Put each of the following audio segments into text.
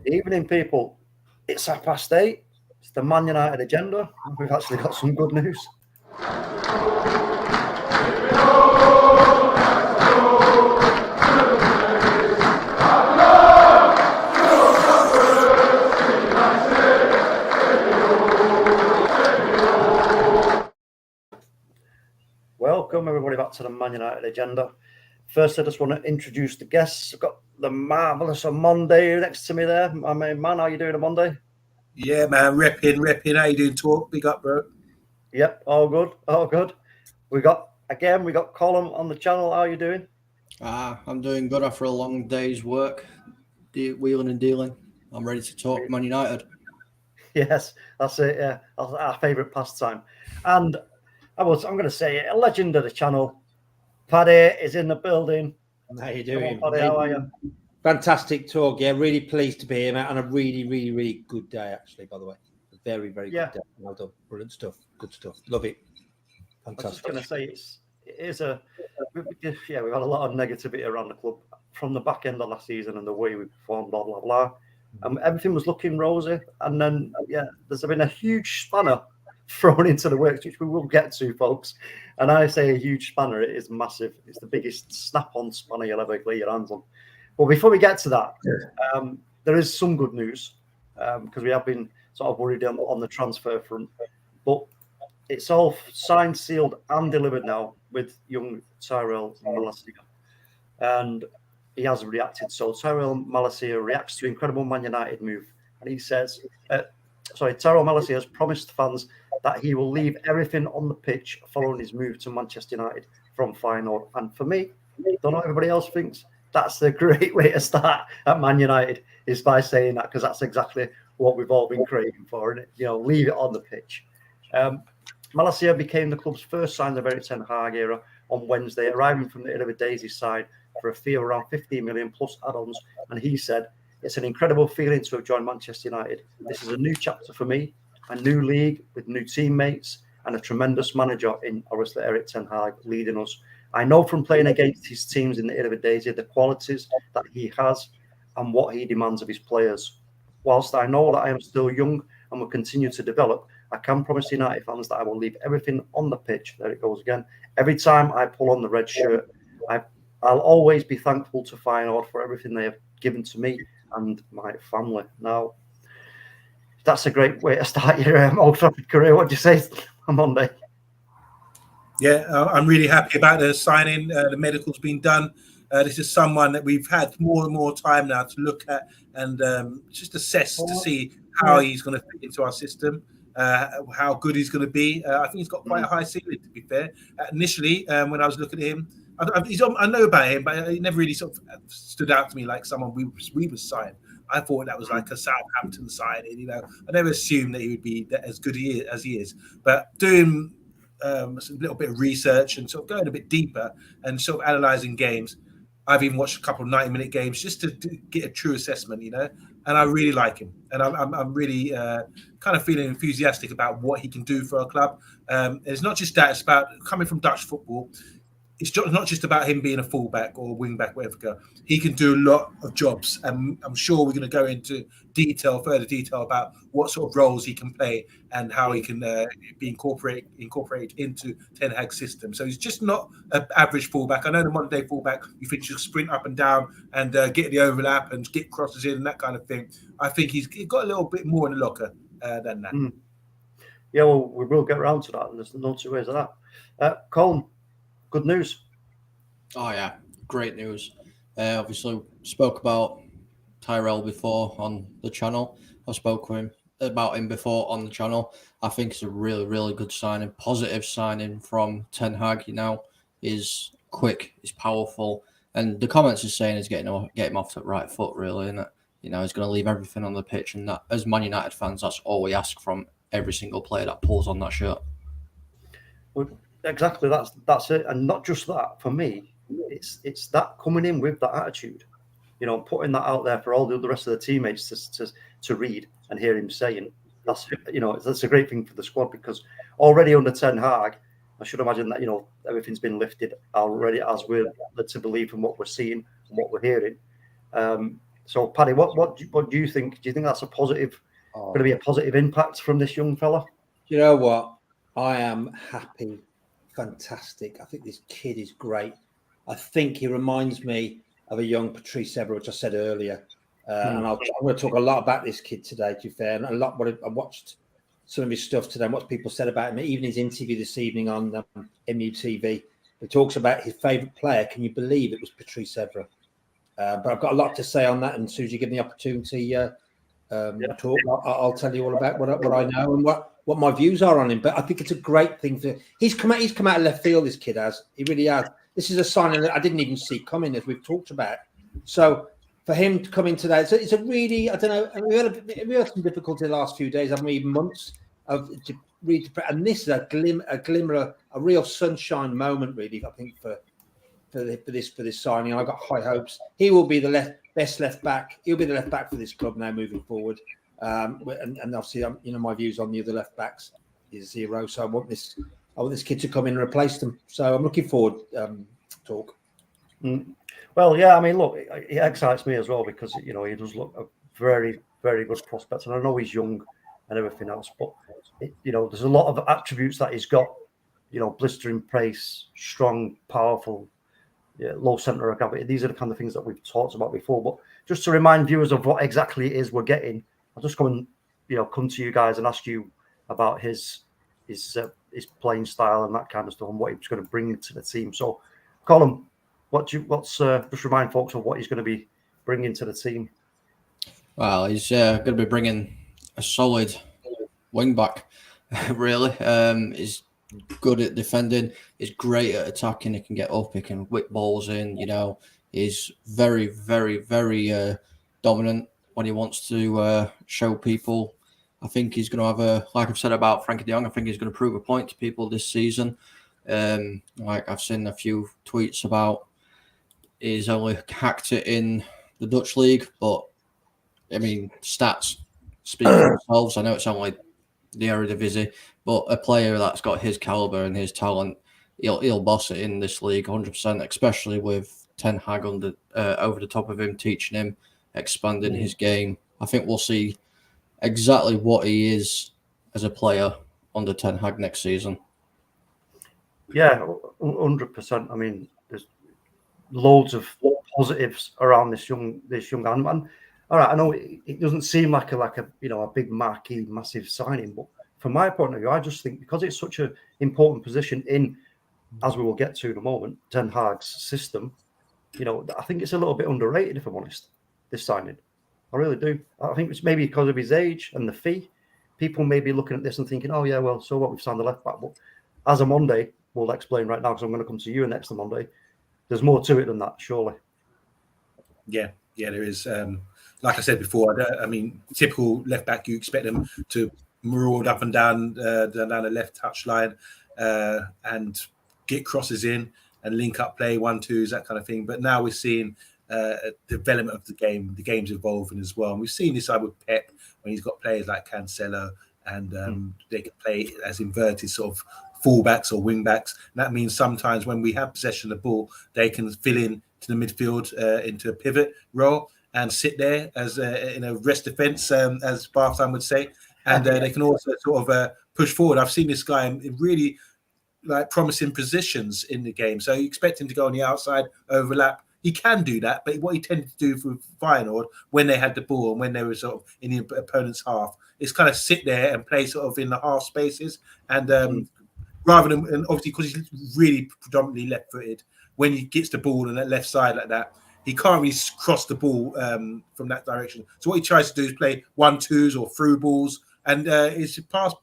Evening, people. It's 8:30. It's the Man United agenda. We've actually got some good news. Welcome, everybody, back to the Man United agenda. First, I just want to introduce the guests. I've got the marvellous OMONDI next to me there. My main man, how you doing, OMONDI? Yeah, man, repping. How you doing, Talk? Big up, bro. Yep, all good. We got Colin on the channel. How you doing? I'm doing good after a long day's work, wheeling and dealing. I'm ready to talk Man United. Yes, that's it. Yeah, that's our favourite pastime. And I'm going to say it, a legend of the channel, Paddy is in the building. How you doing? Paddy, how are you? Fantastic talk. Yeah, really pleased to be here, mate, on a really good day, actually, by the way. A very good day. Well done. Brilliant stuff. Good stuff. Love it. Fantastic. I was just going to say, we've had a lot of negativity around the club from the back end of last season and the way we performed, blah, blah, blah. Everything was looking rosy. And then, there's been a huge spanner thrown into the works, which we will get to, folks. And I say a huge spanner, it is massive. It's the biggest snap-on spanner you'll ever lay your hands on. But before we get to that, there is some good news because we have been sort of worried on the transfer front. But it's all signed, sealed, and delivered now with young Tyrell Malacia. And he has reacted. So Tyrell Malacia reacts to incredible Man United move. And he says, Tyrell Malacia has promised fans that he will leave everything on the pitch following his move to Manchester United from Feyenoord. And for me, don't know what everybody else thinks, that's a great way to start at Man United, is by saying that, because that's exactly what we've all been craving for, and leave it on the pitch. Malacia became the club's first sign of the Erik ten Hag era on Wednesday, arriving from the Eredivisie side for a fee of around 15 million plus add-ons. And he said, "It's an incredible feeling to have joined Manchester United. This is a new chapter for me, a new league with new teammates and a tremendous manager in, obviously, Erik ten Hag leading us. I know from playing against his teams in the Eredivisie the qualities that he has and what he demands of his players. Whilst I know that I am still young and will continue to develop, I can promise United fans that I will leave everything on the pitch." There it goes again. "Every time I pull on the red shirt, I'll always be thankful to Feyenoord for everything they have given to me and my family." Now, that's a great way to start your Old Trafford career. What do you say on Monday? Yeah, I'm really happy about the signing. The medical's been done. This is someone that we've had more and more time now to look at and just assess to see how he's going to fit into our system, how good he's going to be. I think he's got quite a high ceiling, to be fair. Initially, when I was looking at him, I know about him, but he never really sort of stood out to me like someone we were signed. I thought that was like a Southampton signing. I never assumed that he would be as good as he is. But doing a little bit of research and sort of going a bit deeper and sort of analysing games, I've even watched a couple of 90-minute games just to get a true assessment, and I really like him. And I'm really kind of feeling enthusiastic about what he can do for our club. It's not just that, it's about coming from Dutch football. It's not just about him being a fullback or wing-back, whatever. He can do a lot of jobs, and I'm sure we're going to go into further detail about what sort of roles he can play and how he can be incorporated into Ten Hag's system. So he's just not an average fullback. I know the modern-day fullback, you think you sprint up and down and get the overlap and get crosses in and that kind of thing. I think he's got a little bit more in the locker than that. Yeah, well, we will get around to that, and there's no two ways of that. Colin, good news. Oh yeah, great news. Obviously spoke about Tyrell before on the channel. I spoke about him before on the channel. I think it's a really good signing, positive signing from Ten Hag. Is quick, is powerful, and the comments are saying is get him off the right foot, really, isn't it? He's going to leave everything on the pitch, and that, as Man United fans, that's all we ask from every single player that pulls on that shirt. Well, exactly, that's it, and not just that. For me, it's that coming in with that attitude, putting that out there for all the rest of the teammates to read and hear him saying. That's a great thing for the squad, because already under Ten Hag, I should imagine that everything's been lifted already, as we're led to believe from what we're seeing and what we're hearing. So, Paddy, what do you think? Do you think that's a positive? Going to be a positive impact from this young fella? You know what? I am happy. Fantastic. I think this kid is great. I think he reminds me of a young Patrice Evra, which I said earlier. And I'm going to talk a lot about this kid today, to be fair. And a lot. What I watched some of his stuff today and what people said about him, even his interview this evening on MUTV. He talks about his favourite player. Can you believe it was Patrice Evra? But I've got a lot to say on that. And as soon as you give me the opportunity talk, I'll tell you all about what I know and what my views are on him. But I think it's a great thing for he's come out of left field. This kid has. He really has. This is a signing that I didn't even see coming, as we've talked about. So for him to come into that, it's a really, I don't know. We had some difficulty the last few days, haven't we? Even months of and this is a glimmer, a real sunshine moment, really. I think for this signing, I've got high hopes. He will be the best left back. He'll be the left back for this club now moving forward. And obviously, my views on the other left backs is zero. So I want this kid to come in and replace them. So I'm looking forward. Talk. Well, yeah. I mean, look, it excites me as well because he does look a very, very good prospect, and I know he's young and everything else, but there's a lot of attributes that he's got. Blistering pace, strong, powerful. Yeah, low centre of gravity. These are the kind of things that we've talked about before. But just to remind viewers of what exactly it is we're getting, I'll just come to you guys and ask you about his playing style and that kind of stuff and what he's going to bring to the team. So, Colin, just remind folks of what he's going to be bringing to the team. Well, he's going to be bringing a solid wing back. Really, he's good at defending. He's great at attacking. He can get up. He can whip balls in. He's very, very, very dominant when he wants to show people. I think he's going to have like I've said about Frankie de Jong, I think he's going to prove a point to people this season. Like I've seen a few tweets about he's only hacked it in the Dutch league, but I mean, stats speak for themselves. I know it's only the Eredivisie, but a player that's got his caliber and his talent, he'll boss it in this league 100%, especially with Ten Hag over the top of him, teaching him, expanding his game. I think we'll see exactly what he is as a player under Ten Hag next season. Yeah, 100%. I mean, there's loads of positives around this young man. All right, I know it doesn't seem like a big marquee, massive signing, but from my point of view, I just think because it's such an important position in, as we will get to in a moment, Ten Hag's system, I think it's a little bit underrated, if I'm honest, this signing. I really do. I think it's maybe because of his age and the fee. People may be looking at this and thinking, oh, yeah, well, so what, we've signed the left back. But as OMONDI will explain right now, because I'm going to come to you next OMONDI, there's more to it than that, surely. Yeah, there is. Like I said before, I mean, typical left back, you expect them to maraud up and down the left touch line and get crosses in and link up play, 1-2s, that kind of thing. But now we're seeing development of the game. The game's evolving as well. And we've seen this side with Pep when he's got players like Cancelo and they can play as inverted sort of fullbacks or wing backs. And that means sometimes when we have possession of the ball, they can fill in to the midfield into a pivot role and sit there as in a rest defence, as Bartham would say. And they can also sort of push forward. I've seen this guy in really promising positions in the game. So you expect him to go on the outside, overlap. He can do that, but what he tended to do for Feyenoord when they had the ball and when they were sort of in the opponent's half is kind of sit there and play sort of in the half spaces. And rather than, and obviously because he's really predominantly left-footed, when he gets the ball on that left side like that, he can't really cross the ball from that direction. So what he tries to do is play 1-2s or through balls, and his pass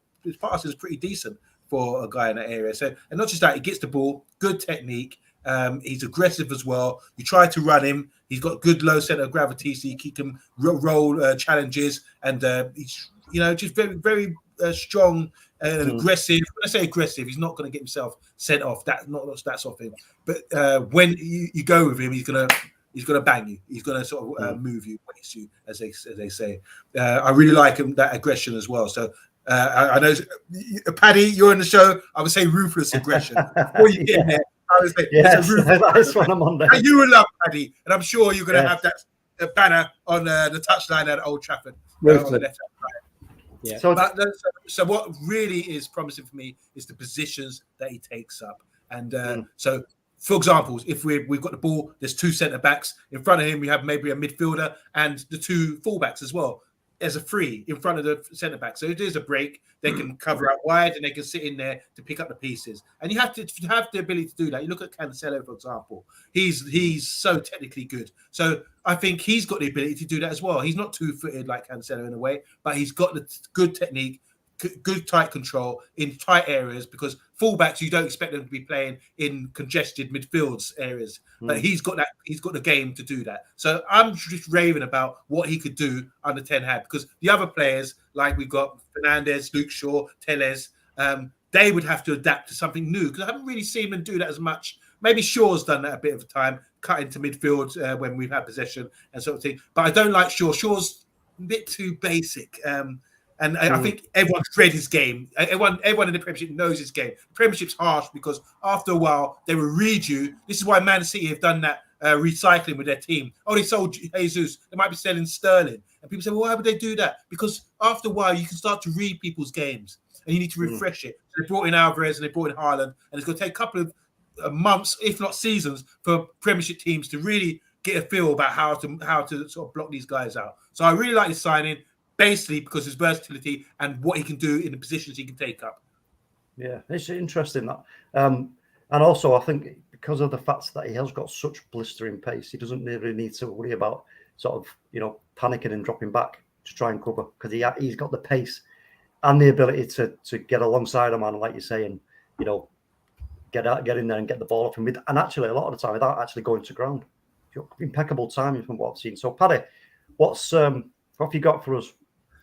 is pretty decent for a guy in that area. So, and not just that, he gets the ball, good technique. He's aggressive as well. You try to run him. He's got good low center of gravity, so you can roll challenges, and he's just very, very strong and aggressive. When I say aggressive, he's not going to get himself sent off. That's not stats off him. But when you go with him, he's going to bang you. He's going to sort of move you, waste you, as they say. I really like him, that aggression as well. So I know, Paddy, you're in the show. I would say ruthless aggression. Before you get in there, I would say yes, that's what I'm on there. You will love Paddy, and I'm sure you're going to have that banner on the touchline at Old Trafford. Yeah. So what really is promising for me is the positions that he takes up. And so, for example, if we've got the ball, there's 2 centre backs in front of him. We have maybe a midfielder and the 2 fullbacks as well. There's a 3 in front of the centre back. So if there's a break, they can cover out wide and they can sit in there to pick up the pieces. And you have to have the ability to do that. You look at Cancelo, for example. He's so technically good. So I think he's got the ability to do that as well. He's not 2-footed like Cancelo in a way, but he's got the good technique, good tight control in tight areas, because fullbacks, you don't expect them to be playing in congested midfields areas, but he's got the game to do that. So I'm just raving about what he could do under Ten Hag, because the other players, like we've got Fernandes, Luke Shaw, Telles, they would have to adapt to something new, because I haven't really seen them do that as much. Maybe Shaw's done that a bit of the time, cut into midfield when we've had possession and sort of thing, but I don't like Shaw. Shaw's a bit too basic. And I think everyone's read his game. Everyone in the Premiership knows his game. The Premiership's harsh because after a while, they will read you. This is why Man City have done that recycling with their team. Oh, they sold Jesus. They might be selling Sterling. And people say, well, why would they do that? Because after a while, you can start to read people's games and you need to refresh it. So they brought in Alvarez and they brought in Haaland. And it's going to take a couple of months, if not seasons, for Premiership teams to really get a feel about how to sort of block these guys out. So I really like this signing, basically because his versatility and what he can do in the positions he can take up. Yeah, it's interesting that. And also, I think because of the fact that he has got such blistering pace, he doesn't really need to worry about sort of, panicking and dropping back to try and cover, because he's got the pace and the ability to get alongside a man, like you say, and, get in there and get the ball off him. And actually, a lot of the time, without actually going to ground. Impeccable timing from what I've seen. So, Paddy, what have you got for us?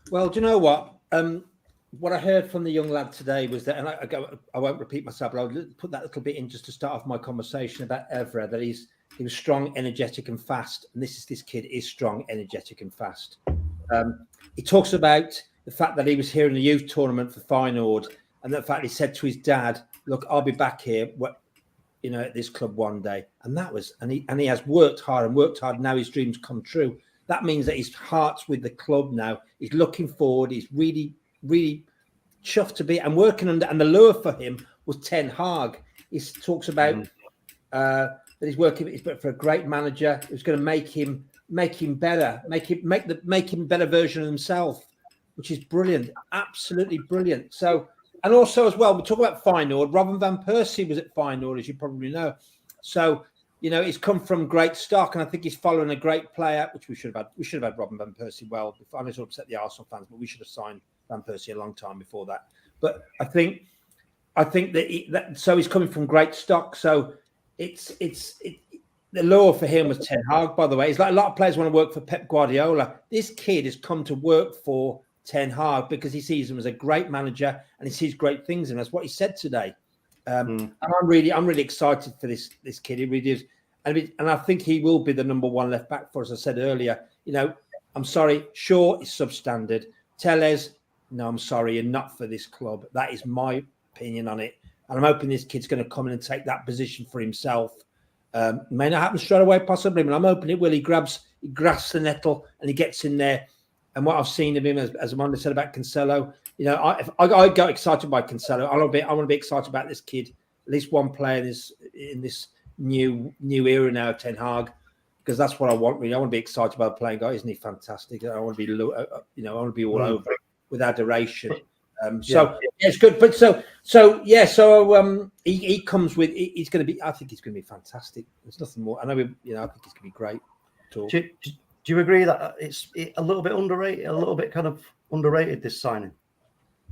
Well, do you know what? What I heard from the young lad today was that, and I won't repeat myself, but I'll put that little bit in just to start off my conversation about Evra, that he was strong, energetic, and fast. And this kid is strong, energetic, and fast. He talks about the fact that he was here in the youth tournament for Feyenoord, and the fact he said to his dad, "Look, I'll be back here, at this club one day." And he has worked hard. Now his dreams come true. That means that his heart's with the club now. He's looking forward. He's really, really chuffed to be and working under. And the lure for him was Ten Hag. He talks about that he's working for a great manager who's going to make him better, make him a better version of himself, which is brilliant, absolutely brilliant. So, and also as well, we talk about Feyenoord. Robin van Persie was at Feyenoord, as you probably know. So, he's come from great stock, and I think he's following a great player, which we should have had. We should have had Robin van Persie well. I know it's upset the Arsenal fans, but we should have signed Van Persie a long time before that. But I think that so he's coming from great stock. So it's the lure for him was Ten Hag. By the way, it's like a lot of players want to work for Pep Guardiola. This kid has come to work for Ten Hag because he sees him as a great manager and he sees great things in him. That's what he said today. And I'm really excited for this kid. He really is, and I think he will be the number one left back for us. I said earlier, I'm sorry, Shaw is substandard. Telles, no, I'm sorry, you're not for this club. That is my opinion on it, and I'm hoping this kid's going to come in and take that position for himself. May not happen straight away, possibly, but I'm hoping it will. He grasps the nettle and he gets in there. And what I've seen of him, as Amanda said about Cancelo, if I got excited by Cancelo, I want to be excited about this kid. At least one player in this new era now of Ten Hag, because that's what I want. Really, I want to be excited about playing guy. Isn't he fantastic? I want to be, I want to be all over it with adoration. It's good. But he comes with. He's going to be. I think he's going to be fantastic. There's nothing more. I know. I think he's going to be great. Do you agree that it's a little bit underrated, a little bit kind of underrated, this signing?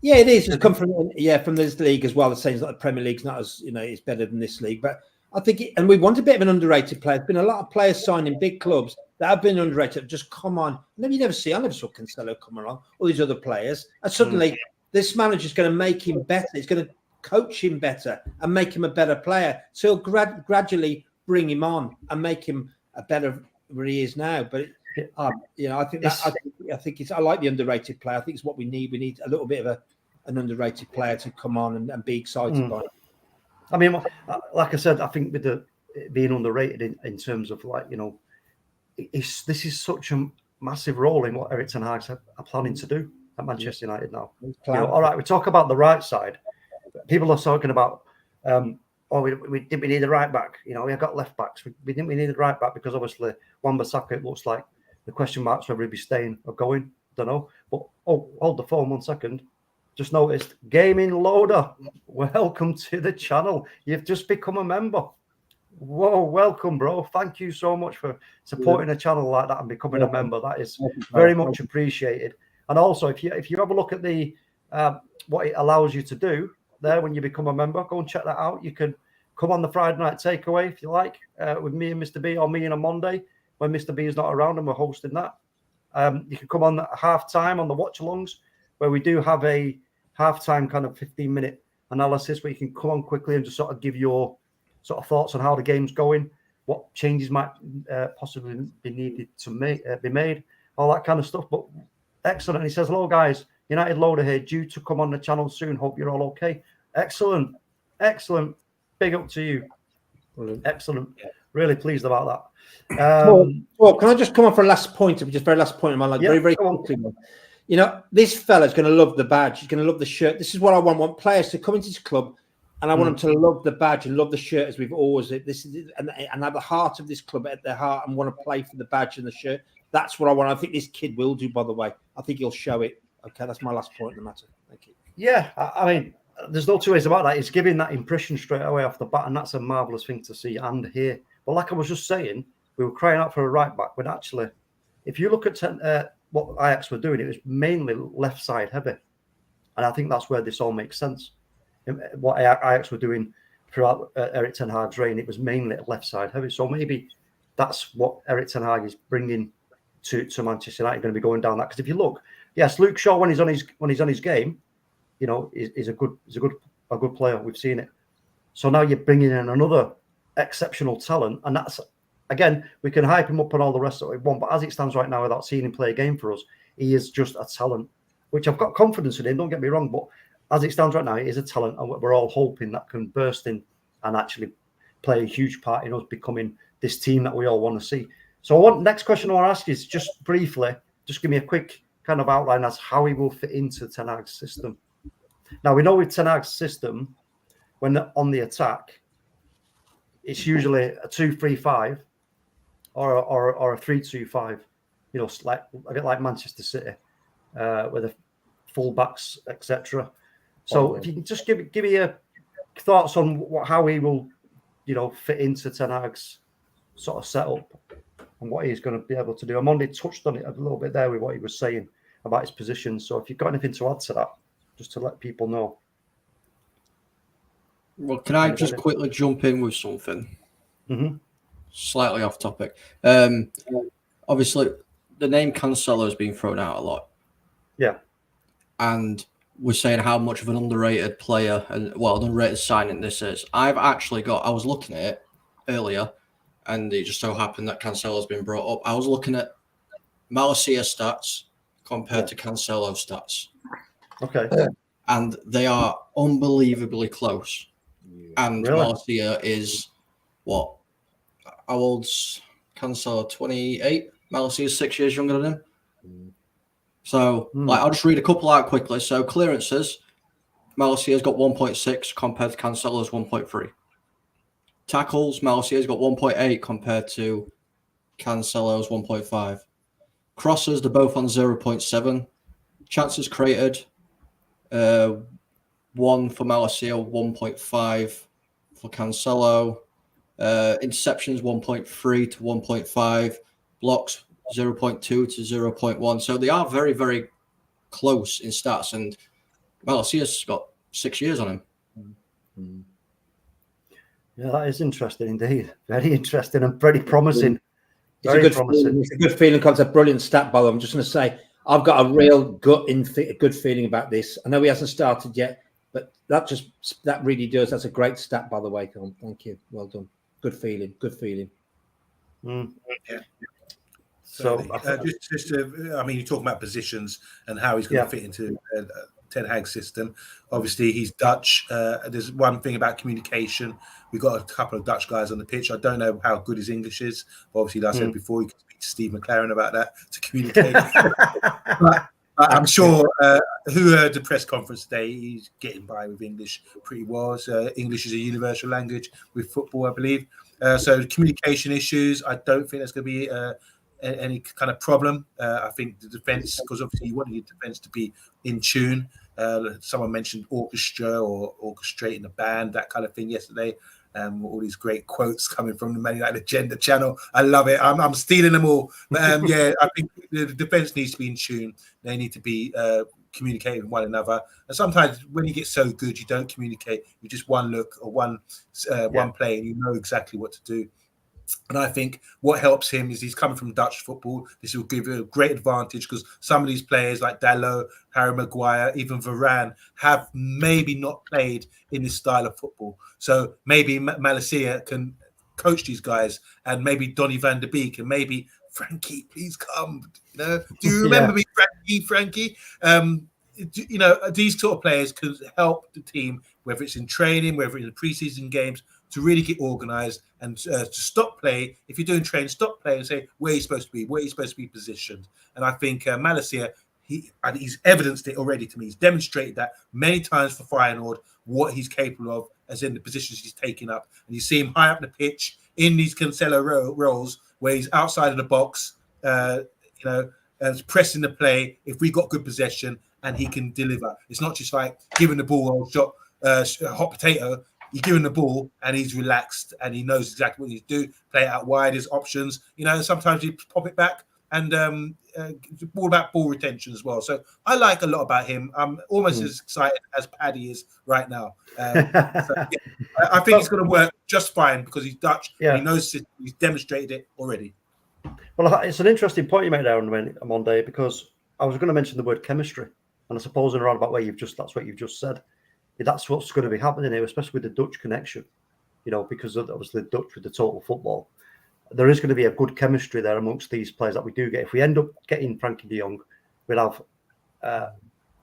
Yeah, it is. It's come from this league as well. The same as like the Premier League's not as it's better than this league, but I think and we want a bit of an underrated player. There's been a lot of players signing big clubs that have been underrated. Just come on. I never saw Cancelo come along. All these other players, and suddenly this manager's going to make him better. He's going to coach him better and make him a better player. So he'll gradually bring him on and make him a better where he is now. But I think I like the underrated player. I think it's what we need. We need a little bit of an underrated player to come on and be excited by it. I mean, like I said, I think with being underrated in terms of this is such a massive role in what Erik ten Hag's are planning to do at Manchester United now. All right, we talk about the right side. People are talking about, we didn't need a right back. We got left backs. We didn't need a right back because obviously Wan-Bissaka, it looks like the question marks whether he'd be staying or going. Don't know. But hold the phone 1 second. Just noticed, Gaming Loader, welcome to the channel. You've just become a member. Whoa, welcome, bro. Thank you so much for supporting a channel like that and becoming a member. That is very much appreciated. And also, if you have a look at the what it allows you to do there when you become a member, go and check that out. You can come on the Friday night takeaway if you like with me and Mr. B, or me and a Monday when Mr. B is not around and we're hosting that. You can come on at half-time on the watch-alongs where we do have a half-time kind of 15-minute analysis where you can come on quickly and just sort of give your sort of thoughts on how the game's going, what changes might possibly be needed to be made, all that kind of stuff. But excellent. And he says, hello, guys. United Loader here, due to come on the channel soon. Hope you're all okay. Excellent. Excellent. Big up to you. Brilliant. Excellent. Really pleased about that. Well, can I just come on for a last point? Just very last point in my life. Very, very quickly. This fella's going to love the badge. He's going to love the shirt. This is what I want. I want players to come into this club, and I want them to love the badge and love the shirt as we've always. This is and have the heart of this club at their heart and want to play for the badge and the shirt. That's what I want. I think this kid will do. By the way, I think he'll show it. Okay, that's my last point in the matter. Thank you. Yeah, I mean, there's no two ways about that. It's giving that impression straight away off the bat, and that's a marvellous thing to see and hear. But like I was just saying, we were crying out for a right back, when actually, if you look at what Ajax were doing, it was mainly left side heavy. And I think that's where this all makes sense. What Ajax were doing throughout Erik ten Hag's reign, it was mainly left side heavy. So maybe that's what Erik ten Hag is bringing to Manchester United, going to be going down that. Because if you look, yes, Luke Shaw when he's on his game, is a good player. We've seen it. So now you're bringing in another exceptional talent, and that's, again, we can hype him up and all the rest of it we want, but as it stands right now, without seeing him play a game for us, he is just a talent, which I've got confidence in him, don't get me wrong, but as it stands right now, he is a talent, and we're all hoping that can burst in and actually play a huge part in us becoming this team that we all want to see. So next question I want to ask you is just briefly, just give me a quick kind of outline as how he will fit into Ten Hag's system. Now, we know with Ten Hag's system, when on the attack, it's usually a 2-3-5 or a 3-2-5, a bit like Manchester City, with the full backs, etc. So if you can just give me your thoughts on how he will, fit into Ten Hag's sort of setup and what he's going to be able to do. Omondi touched on it a little bit there with what he was saying about his position. So if you've got anything to add to that, just to let people know. Well, can I just quickly jump in with something? Mm-hmm. Slightly off topic. Obviously, the name Cancelo has been thrown out a lot. Yeah. And we're saying how much of an underrated player and, an underrated signing this is. I was looking at it earlier, and it just so happened that Cancelo's been brought up. I was looking at Malacia stats compared to Cancelo stats. Okay. And they are unbelievably close. And really? Malacia is what? How old's Cancelo? 28. Malacia is 6 years younger than him. So, I'll just read a couple out quickly. So, clearances, Malacia's got 1.6 compared to Cancelo's 1.3. Tackles, Malacia's got 1.8 compared to Cancelo's 1.5. Crosses, they're both on 0.7. Chances created, 1 for Malacia, 1.5 for Cancelo. Interceptions 1.3 to 1.5. Blocks 0.2 to 0.1. So they are very, very close in stats. And Malacia's got 6 years on him. Yeah, that is interesting indeed. Very interesting and very promising. It's a good feeling concept. Brilliant stat, by the way. I'm just going to say, I've got a real good feeling about this. I know he hasn't started yet, but that really does. That's a great stat, by the way, Tom. Thank you. Well done. Good feeling. Good feeling. Yeah. So, you're talking about positions and how he's going to fit into Ten Hag's system. Obviously, he's Dutch. There's one thing about communication. We've got a couple of Dutch guys on the pitch. I don't know how good his English is. But obviously, like I said before, he can speak Steve McLaren about that to communicate. But I'm sure who heard the press conference today, he's getting by with English pretty well. So English is a universal language with football, I believe. So communication issues, I don't think there's going to be any kind of problem. I think the defence, because obviously you want your defence to be in tune. Someone mentioned orchestra or orchestrating a band, that kind of thing yesterday. All these great quotes coming from the Man United Agenda channel. I love it. I'm stealing them all. But yeah, I think the defence needs to be in tune. They need to be communicating with one another. And sometimes when you get so good, you don't communicate. You just one look or one play, and you know exactly what to do. And I think what helps him is he's coming from Dutch football. This will give you a great advantage because some of these players like Dalot, Harry Maguire, even Varane have maybe not played in this style of football. So maybe Malacia can coach these guys, and maybe Donny van der Beek, and maybe Frankie, please come. You know, do you remember me, Frankie? You know, these sort of players could help the team, whether it's in training, whether it's in preseason games, to really get organised and to stop play. If you're doing training, stop play and say where you're supposed to be, where you're supposed to be positioned. And I think Malacia, he's evidenced it already to me. He's demonstrated that many times for Feyenoord, what he's capable of, as in the positions he's taking up. And you see him high up the pitch in these Cancelo roles where he's outside of the box, you know, and pressing the play. If we got good possession, and he can deliver. It's not just like giving the ball a hot potato. You give him the ball and he's relaxed and he knows exactly what he do. Play it out wide, his options. You know, sometimes you pop it back and all about ball retention as well. So I like a lot about him. I'm almost as excited as Paddy is right now. I think it's going to work just fine because he's Dutch. Yeah. He knows it, he's demonstrated it already. Well, it's an interesting point you made there on Monday, because I was going to mention the word chemistry. And I suppose in a roundabout way, that's what you've just said. That's what's going to be happening here, especially with the Dutch connection, you know, because of obviously the Dutch with the total football. There is going to be a good chemistry there amongst these players that we do get. If we end up getting Frankie de Jong, we'll have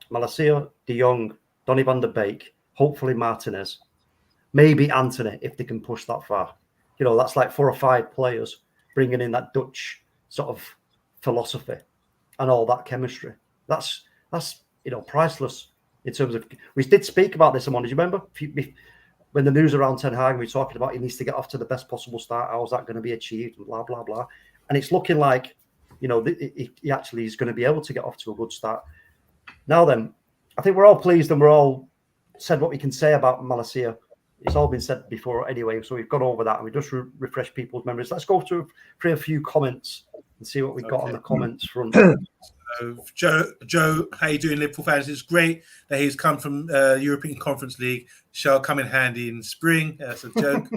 Malacia, de Jong, Donny van der Beek, hopefully Martinez, maybe Anthony, if they can push that far. You know, that's like 4 or 5 players bringing in that Dutch sort of philosophy and all that chemistry. That's you know, priceless in terms of. We did speak about this, Amanda. Do you remember when the news around Ten Hag, we were talking about he needs to get off to the best possible start. How's that going to be achieved? Blah blah blah. And it's looking like, you know, he actually is going to be able to get off to a good start. Now then, I think we're all pleased and we're all said what we can say about Malacia. It's all been said before anyway, so we've gone over that and we just refresh people's memories. Let's go through a few comments and see what we got on the comments front. Joe, how you doing, Liverpool fans? It's great that he's come from European Conference League. Shall come in handy in spring. That's a joke.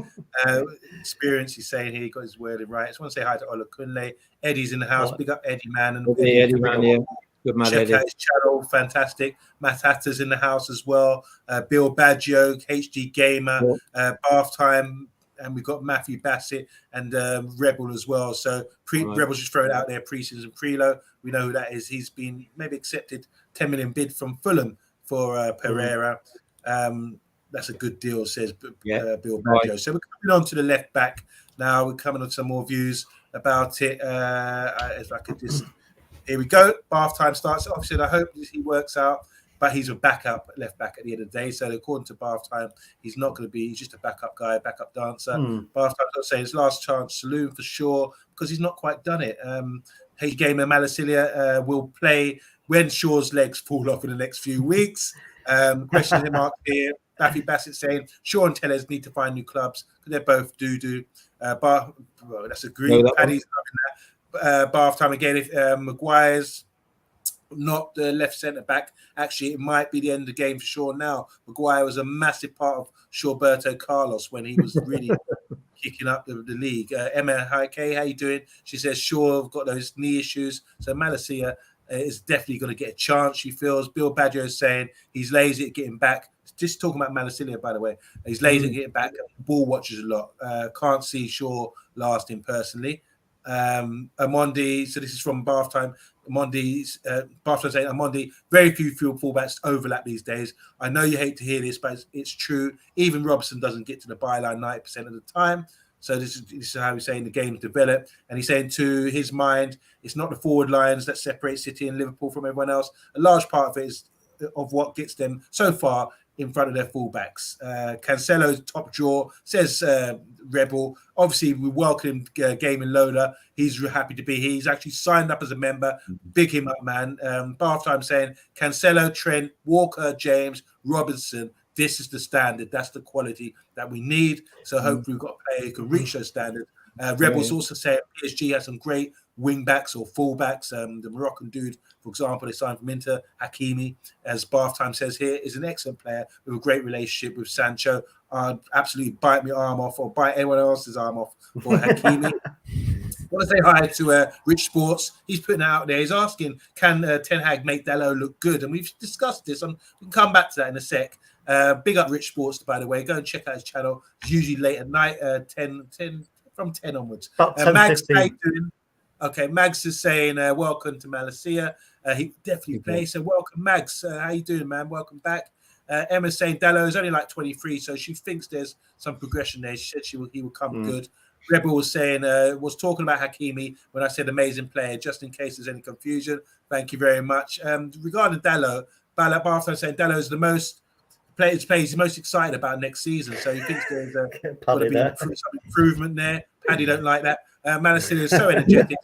Experience, he's saying here. He got his word in right. I just want to say hi to Ola Kunle. Eddie's in the house. Big up Eddie, man. And Eddie, man, yeah. Good man, check Eddie. out his channel. Fantastic. Matt Hatter's in the house as well. Bill Baggio, HG Gamer, Bath Time. And we've got Matthew Bassett and Rebel as well. So Rebel's just thrown out there pre-season Prelo. We know who that is. He's been maybe accepted 10 million bid from Fulham for Pereira. That's a good deal, says Bill Baggio. So we're coming on to the left back now. We're coming on to some more views about it. If I could just, here we go. Bath Time starts. Obviously, I hope he works out. But he's a backup left back at the end of the day. So according to Bath Time, he's not going to be. He's just a backup guy, backup dancer. Bath Time's not saying his last chance saloon for sure because he's not quite done it. Hey, Gamer Malacia will play when Shaw's legs fall off in the next few weeks. Question mark here. Matthew Bassett saying Shaw and Tellez need to find new clubs because they're both doo-doo. That's a green. Paddy's loving that. Bath Time again. If Maguire's not the left centre back, actually it might be the end of the game for Shaw now. Maguire was a massive part of Shawberto Carlos when he was really kicking up the league. Emma, hi Kay, how you doing? She says Shaw have got those knee issues, so Malacia is definitely going to get a chance, she feels. Bill Baggio is saying he's lazy at getting back. Just talking about Malacia, by the way. He's lazy at getting back. Ball watches a lot. Can't see Shaw lasting personally. Amondi, so this is from Bath Time. Amondi's Bath Time saying Amondi, very few fullbacks overlap these days. I know you hate to hear this, but it's true. Even Robson doesn't get to the byline 90% of the time. So this is how he's saying the game's developed. And he's saying, to his mind, it's not the forward lines that separate City and Liverpool from everyone else. A large part of it is of what gets them so far in front of their fullbacks. Cancelo's top draw, says Rebel. Obviously, we welcome Gaming Loader. He's happy to be here. He's actually signed up as a member. Big him up, man. Bath Time saying Cancelo, Trent, Walker, James, Robinson. This is the standard. That's the quality that we need. So hopefully we've got a player who can reach those standards. Rebels also saying PSG has some great wing backs or full backs. The Moroccan dude, for example, they signed from Inter, Hakimi, as Bath Time says here, is an excellent player with a great relationship with Sancho. I'd absolutely bite my arm off or bite anyone else's arm off for Hakimi. I want to say hi to Rich Sports. He's putting it out there. He's asking, can Ten Hag make Dalot look good? And we've discussed this. We can come back to that in a sec. Big up Rich Sports, by the way. Go and check out his channel. It's usually late at night, 10 from 10 onwards. Mags, how you doing? Okay, Mags is saying, welcome to Malacia. He definitely plays. So welcome, Mags. How you doing, man? Welcome back. Emma's saying Dalot is only like 23, so she thinks there's some progression there. She said he will come good. Rebel was saying, was talking about Hakimi when I said amazing player, just in case there's any confusion. Thank you very much. Regarding Dalot, Bath saying Dalot is the most players he's most excited about next season. So he thinks there's got to be some improvement there. Paddy don't like that. Malacia is so energetic.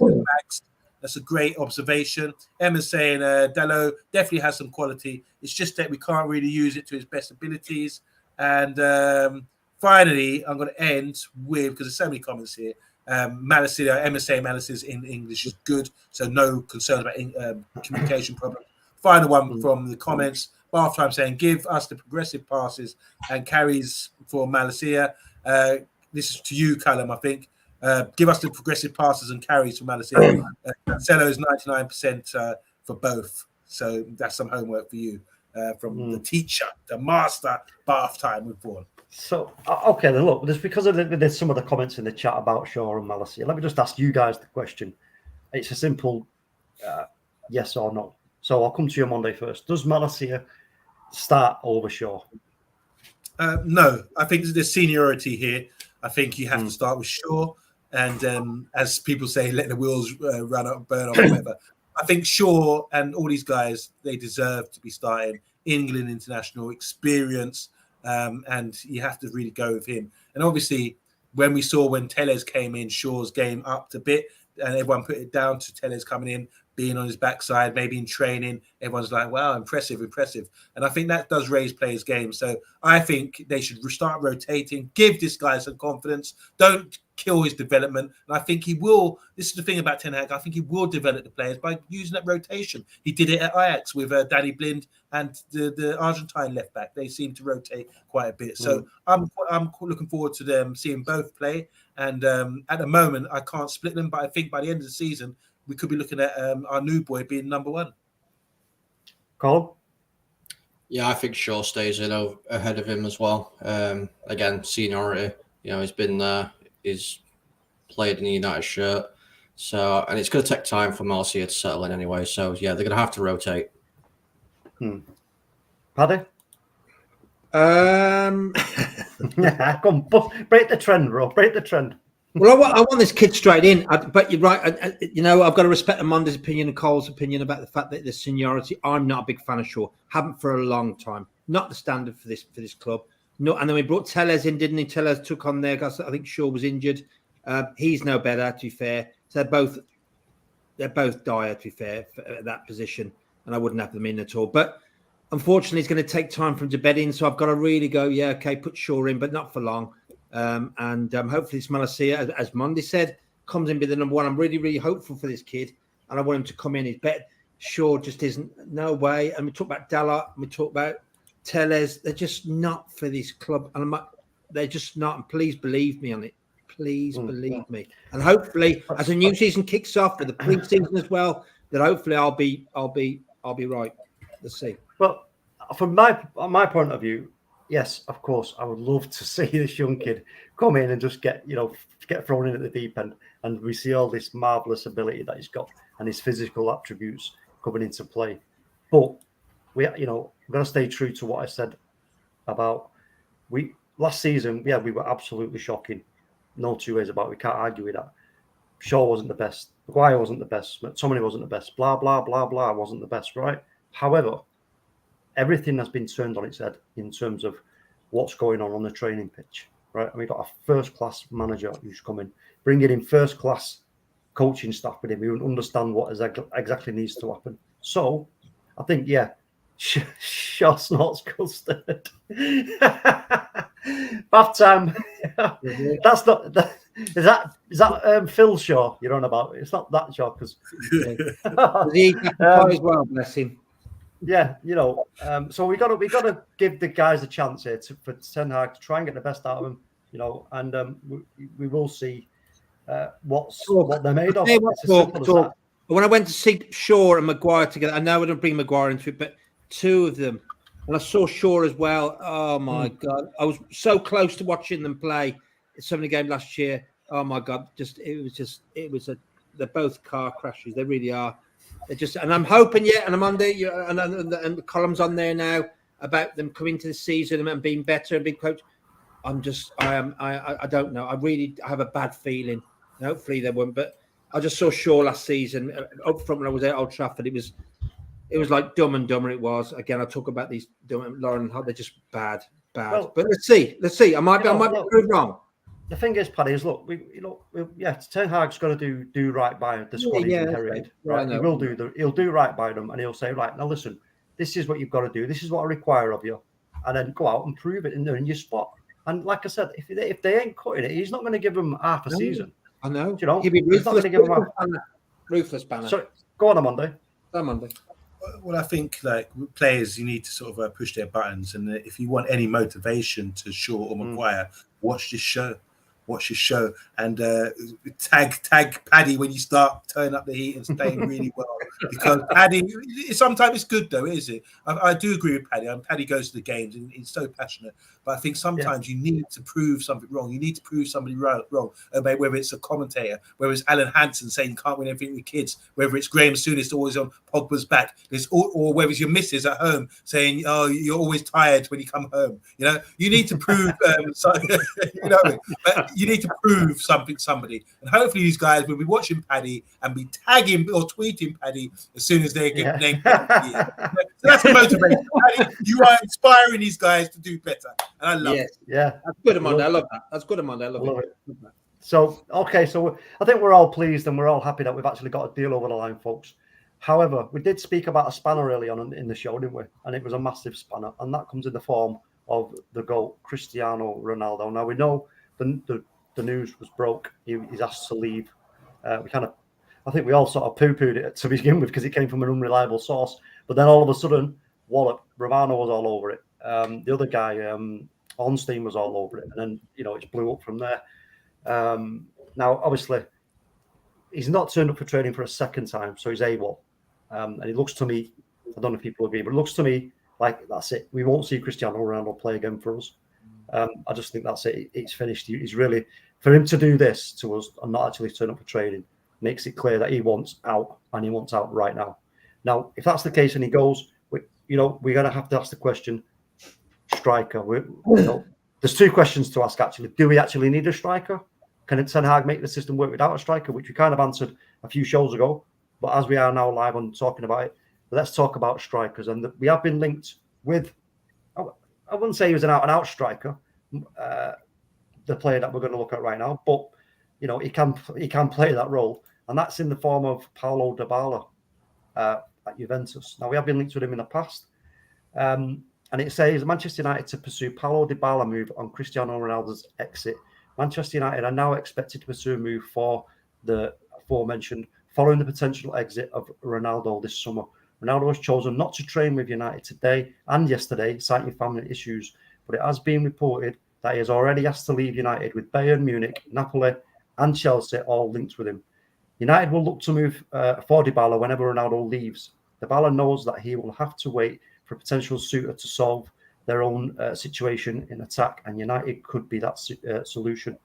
That's a great observation. Emma's saying Dalot definitely has some quality. It's just that we can't really use it to his best abilities. And finally, I'm going to end with, because there's so many comments here, Malacia, Emma saying Malacia's in English is good, so no concerns about communication problems. Final one from the comments. Bath Time saying, give us the progressive passes and carries for Malacia. This is to you, Callum, I think. Give us the progressive passes and carries for Malacia. Cancelo is 99% for both. So that's some homework for you from the teacher, the master, Bath Time with Vaughan. So, okay, then look, just because there's some of the comments in the chat about Shaw and Malacia, let me just ask you guys the question. It's a simple yes or no. So I'll come to you on Monday first. Does Malacia start over Shaw? No, I think there's seniority here. I think you have to start with Shaw. And as people say, let the wheels run up, burn off, whatever. I think Shaw and all these guys, they deserve to be starting. England international experience. And you have to really go with him. And obviously, when Tellez came in, Shaw's game upped a bit, and everyone put it down to Tellez coming in, being on his backside, maybe in training. Everyone's like, wow, impressive. And I think that does raise players' games. So I think they should start rotating, give this guy some confidence, don't kill his development. And I think he will. This is the thing about Ten Hag. I think he will develop the players by using that rotation. He did it at Ajax with Danny Blind and the Argentine left back. They seem to rotate quite a bit. So I'm looking forward to them seeing both play. And at the moment, I can't split them. But I think by the end of the season, we could be looking at our new boy being number one. Colin? Yeah, I think Shaw stays in ahead of him as well. Again, seniority. He's been there. He's played in the United shirt. So, and it's going to take time for Malacia to settle in anyway. So, yeah, they're going to have to rotate. Paddy? Yeah, come on, break the trend, bro. Break the trend. Well, I want this kid straight in, but you're right. I've got to respect Amanda's opinion and Cole's opinion about the fact that there's seniority. I'm not a big fan of Shaw. Haven't for a long time. Not the standard for this club. No, and then we brought Tellez in, didn't he? Tellez took on there because I think Shaw was injured. He's no better, to be fair. So they're both dire, to be fair, at that position, and I wouldn't have them in at all. But unfortunately, it's going to take time for him to bed in. So I've got to really go, yeah, okay, put Shaw in, but not for long. And hopefully it's Malacia, as Mondi said, comes in be the number one. I'm really, really hopeful for this kid, and I want him to come in. His bet Shaw just isn't, no way. And we talk about Dalot, and we talk about Tellez. They're just not for this club, and they're just not. And please believe me on it. Please believe me. And hopefully, as a new season kicks off with the pre-season as well, that hopefully I'll be right. Let's see. Well, from my point of view, yes, of course, I would love to see this young kid come in and just get thrown in at the deep end, and we see all this marvelous ability that he's got and his physical attributes coming into play. But we're going to stay true to what I said about last season. Yeah, we were absolutely shocking. No two ways about it. We can't argue with that. Shaw wasn't the best. Maguire wasn't the best. McTominay wasn't the best. Blah, blah, blah, blah wasn't the best, right? However, everything has been turned on its head in terms of what's going on the training pitch, right? And we've got a first-class manager who's coming, bringing in first-class coaching staff with him who understand what exactly needs to happen. So, I think, yeah, Shaw snorts custard. Bath time. That's not. Is that Phil Shaw you're on about? It's not that Shaw because he as well, bless him. Yeah, so we got to give the guys a chance here for Ten Hag to try and get the best out of them, and we will see what they're made of. When I went to see Shaw and Maguire together, I know I don't bring Maguire into it, but two of them, and I saw Shaw as well. Oh my God, I was so close to watching them play so many games last year. Oh my God, they're both car crashes. They really are. And I'm hoping, and I'm on there, and the column's on there now about them coming to the season and being better and being coached. I don't know. I have a bad feeling. Hopefully they won't. But I just saw Shaw last season up front when I was at Old Trafford. It was like Dumb and Dumber. It was. Again, I talk about these Lauren. They're just bad. Well, but let's see. I might be proved wrong. The thing is, Paddy, is look, Ten Hag's got to do right by the squad he's inherited. Right, he'll do right by them, and he'll say, right, now listen, this is what you've got to do. This is what I require of you, and then go out and prove it in your spot. And like I said, if they ain't cutting it, he's not going to give them half a season. I know. He'll be ruthless. He's not going to give them ruthless banner. So go on Monday. Well, I think like players, you need to sort of push their buttons, and if you want any motivation to Shaw or Maguire, watch this show. And tag Paddy when you start turning up the heat and staying really well, because Paddy sometimes it's good though, is it? I do agree with Paddy. Paddy goes to the games and he's so passionate, but I think sometimes you need to prove something wrong. You need to prove somebody wrong. Whether it's a commentator, whether it's Alan Hansen saying you can't win everything with kids, whether it's Graham Souness always on Pogba's back, or whether it's your missus at home saying, "Oh, you're always tired when you come home." You need to prove. You need to prove somebody, and hopefully these guys will be watching Paddy and be tagging or tweeting Paddy as soon as they get named. So that's the motivation. Paddy, you are inspiring these guys to do better, and I love it. Yeah, that's good, Amanda. I love that. That's good, Amanda. I love it. So I think we're all pleased and we're all happy that we've actually got a deal over the line, folks. However, we did speak about a spanner early on in the show, didn't we? And it was a massive spanner, and that comes in the form of the GOAT, Cristiano Ronaldo. Now we know the news was broke. He's asked to leave. I think we all sort of poo-pooed it to begin with because it came from an unreliable source. But then all of a sudden, wallop, Ravano was all over it. The other guy, Ornstein, was all over it. And then, it blew up from there. Now, obviously, he's not turned up for training for a second time, so he's AWOL. And it looks to me, I don't know if people agree, but it looks to me like that's it. We won't see Cristiano Ronaldo play again for us. I just think that's it. It's finished. He's really, for him to do this to us and not actually turn up for training makes it clear that he wants out, and he wants out right now. Now, if that's the case and he goes, we're going to have to ask the question, striker. There's two questions to ask, actually. Do we actually need a striker? Can Ten Hag make the system work without a striker, which we kind of answered a few shows ago? But as we are now live on talking about it, let's talk about strikers. And we have been linked with, I wouldn't say he was an out-and-out striker, the player that we're going to look at right now, but he can play that role, and that's in the form of Paulo Dybala at Juventus. Now we have been linked with him in the past, and it says Manchester United to pursue Paulo Dybala move on Cristiano Ronaldo's exit. Manchester United are now expected to pursue a move for the aforementioned following the potential exit of Ronaldo this summer. Ronaldo has chosen not to train with United today and yesterday, citing family issues, but it has been reported that he has already asked to leave United, with Bayern Munich, Napoli and Chelsea all linked with him. United will look to move for Dybala whenever Ronaldo leaves. Dybala knows that he will have to wait for a potential suitor to solve their own situation in attack, and United could be that solution.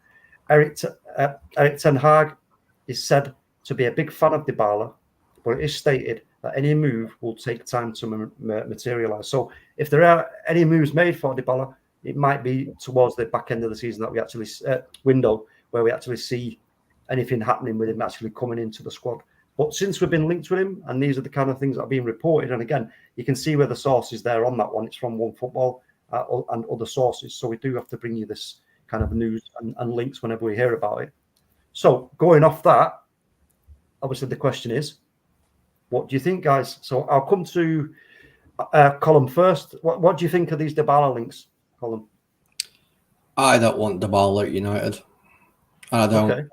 Eric Ten Hag is said to be a big fan of Dybala, but it is stated that any move will take time to materialise. So if there are any moves made for Dybala, it might be towards the back end of the season that we actually window where we actually see anything happening with him actually coming into the squad. But since we've been linked with him, and these are the kind of things that are being reported, and again, you can see where the source is there on that one. It's from One Football and other sources. So we do have to bring you this kind of news and links whenever we hear about it. So going off that, obviously the question is, what do you think, guys? So I'll come to Colin first. What do you think of these Dybala links, Colin? I don't want Dybala at United. I don't.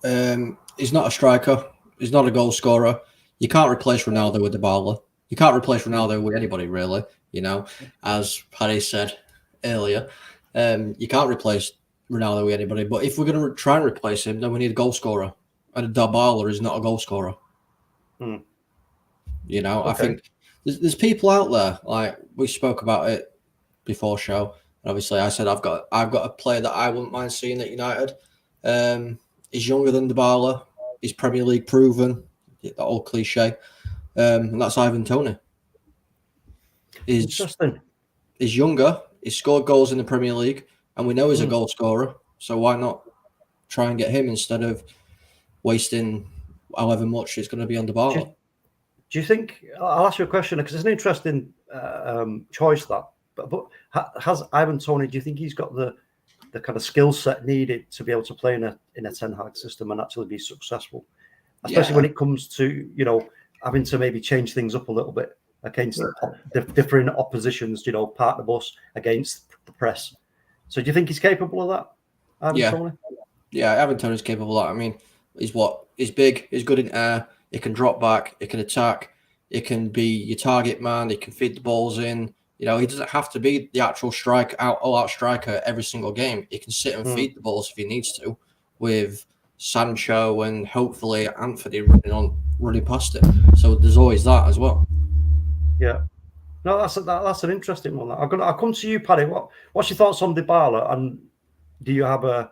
Okay. He's not a striker. He's not a goal scorer. You can't replace Ronaldo with Dybala. You can't replace Ronaldo with anybody, really. You know, as Paddy said earlier, you can't replace Ronaldo with anybody. But if we're going to try and replace him, then we need a goal scorer. And Dybala is not a goal scorer. You know, I think there's people out there, like we spoke about it before show. And obviously, I said I've got a player that I wouldn't mind seeing at United. He's younger than Dybala. He's Premier League proven. The old cliche. And that's Ivan Toney. Interesting. He's younger. He's scored goals in the Premier League, and we know he's a goal scorer. So why not try and get him instead of wasting however much it's going to be on Dybala? Do you think? I'll ask you a question because it's an interesting choice that. But has Ivan Toney? Do you think he's got the kind of skill set needed to be able to play in a Ten Hag system and actually be successful, especially when it comes to having to maybe change things up a little bit against different oppositions, part of the bus against the press. So do you think he's capable of that, Ivan Toney? Yeah, Ivan Toney's capable of that. I mean, he's big, he's good in air, he can drop back, he can attack, he can be your target man, he can feed the balls in. He doesn't have to be the actual all-out striker every single game. He can sit and feed the balls if he needs to, with Sancho and hopefully Anthony running past it. So there's always that as well. Yeah. No, that's an interesting one. I'll come to you, Paddy. What's your thoughts on Dybala, and do you have a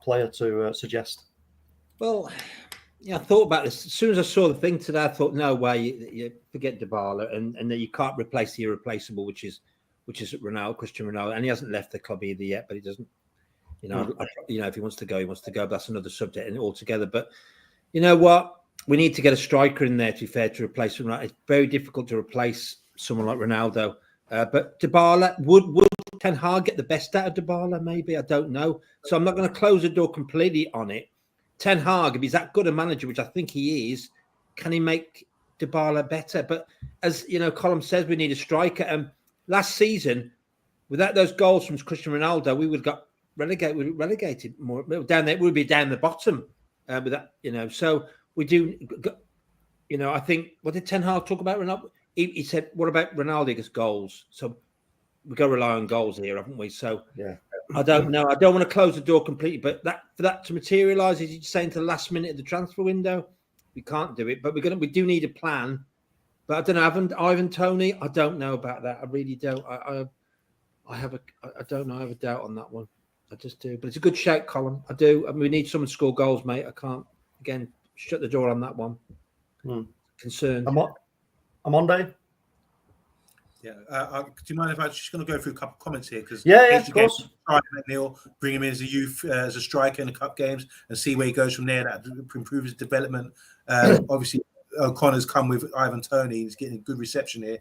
player to suggest? Well, I thought about this as soon as I saw the thing today. I thought, no way, you forget Dybala, and that you can't replace the irreplaceable, which is Ronaldo, Cristiano Ronaldo, and he hasn't left the club either yet. But he doesn't, if he wants to go, he wants to go. But that's another subject altogether. But you know what? We need to get a striker in there, to be fair, to replace Ronaldo. It's very difficult to replace someone like Ronaldo. But Dybala, would Ten Hag get the best out of Dybala? Maybe, I don't know. So I'm not going to close the door completely on it. Ten Hag, if he's that good a manager, which I think he is, can he make Dybala better? But as Colin says, we need a striker. Last season, without those goals from Cristiano Ronaldo, we would have got relegated more down there. We'd be down the bottom with that. So we do. I think, what did Ten Hag talk about Ronaldo? He said, "What about Ronaldo gets goals?" So we got to rely on goals here, haven't we? So I don't know. I don't want to close the door completely, but for that to materialise, as you're saying, to the last minute of the transfer window, we can't do it. But we do need a plan. But I don't know. Ivan Toney, I don't know about that. I really don't. I don't know. I have a doubt on that one. I just do. But it's a good shout, Colin. I do. I mean, we need someone to score goals, mate. I can't again shut the door on that one. Concerned. OMONDI? Yeah. Do you mind if I'm just going to go through a couple of comments here? Because of course. Neil, bring him in as a youth, as a striker in the cup games, and see where he goes from there. That improve his development. Obviously, O'Connor's come with Ivan Toney. He's getting a good reception here.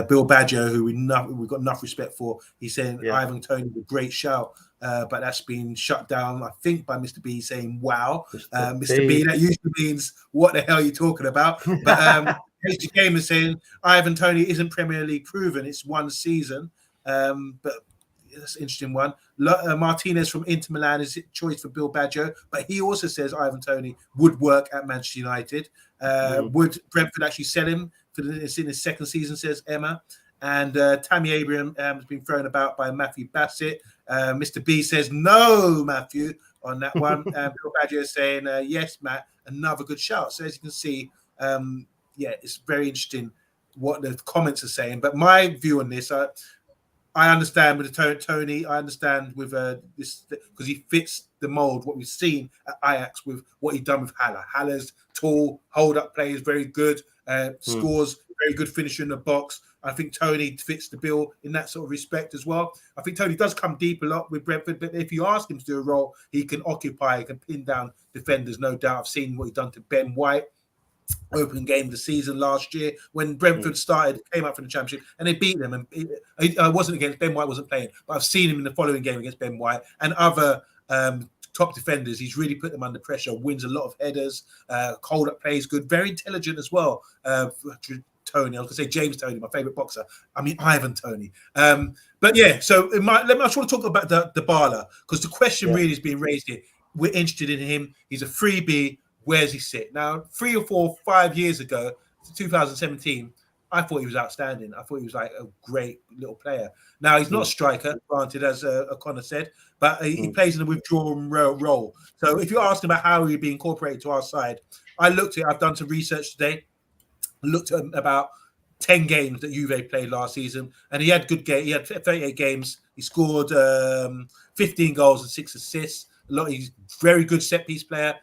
Bill Badger, who we've got enough respect for, he's saying Ivan Toney is a great shout. But that's been shut down, I think, by Mr. B saying, wow. Mr. B, that usually means, what the hell are you talking about? But HG Gamer saying, Ivan Toney isn't Premier League proven. It's one season. But that's an interesting one. Martinez from Inter Milan is a choice for Bill Badger. But he also says Ivan Toney would work at Manchester United. Would Brentford actually sell him in his second season, says Emma. And Tammy Abraham has been thrown about by Matthew Bassett. Mr. B says, no, Matthew, on that one. Bill Badger is saying, yes, Matt, another good shout. So as you can see, it's very interesting what the comments are saying. But my view on this, I understand with the Toney. I understand with this, because he fits the mold, what we've seen at Ajax with what he's done with Haller. Haller's tall, hold-up play is very good, scores very good finisher in the box. I think Tony fits the bill in that sort of respect as well. I think Tony does come deep a lot with Brentford, but if you ask him to do a role, he can occupy, he can pin down defenders, no doubt. I've seen what he's done to Ben White, open game of the season last year when Brentford came up from the Championship and they beat them. And I wasn't against Ben White, wasn't playing, but I've seen him in the following game against Ben White and other top defenders. He's really put them under pressure, wins a lot of headers, hold up plays good, very intelligent as well. Tony, I was going to say James Tony, my favourite boxer. I mean, Ivan Tony. But yeah, so I just want to talk about Dybala, because the question really is being raised here. We're interested in him. He's a freebie. Where's he sit? Now, 3 or 4, 5 years ago, 2017, I thought he was outstanding. I thought he was like a great little player. Now, he's not a striker, granted, as O'Connor said, but he plays in a withdrawn role. So if you're asking about how he'd be incorporated to our side, I've done some research today, looked at about 10 games that Juve played last season, and he had good game. He had 38 games. He scored 15 goals and 6 assists. He's very good set-piece player.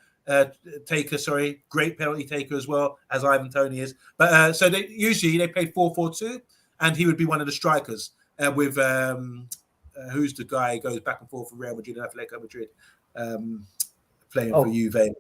Great penalty taker as well, as Ivan Toney is. But so they played 4-4-2, and he would be one of the strikers with who's the guy who goes back and forth from Real Madrid and Atletico Madrid, playing for Juve.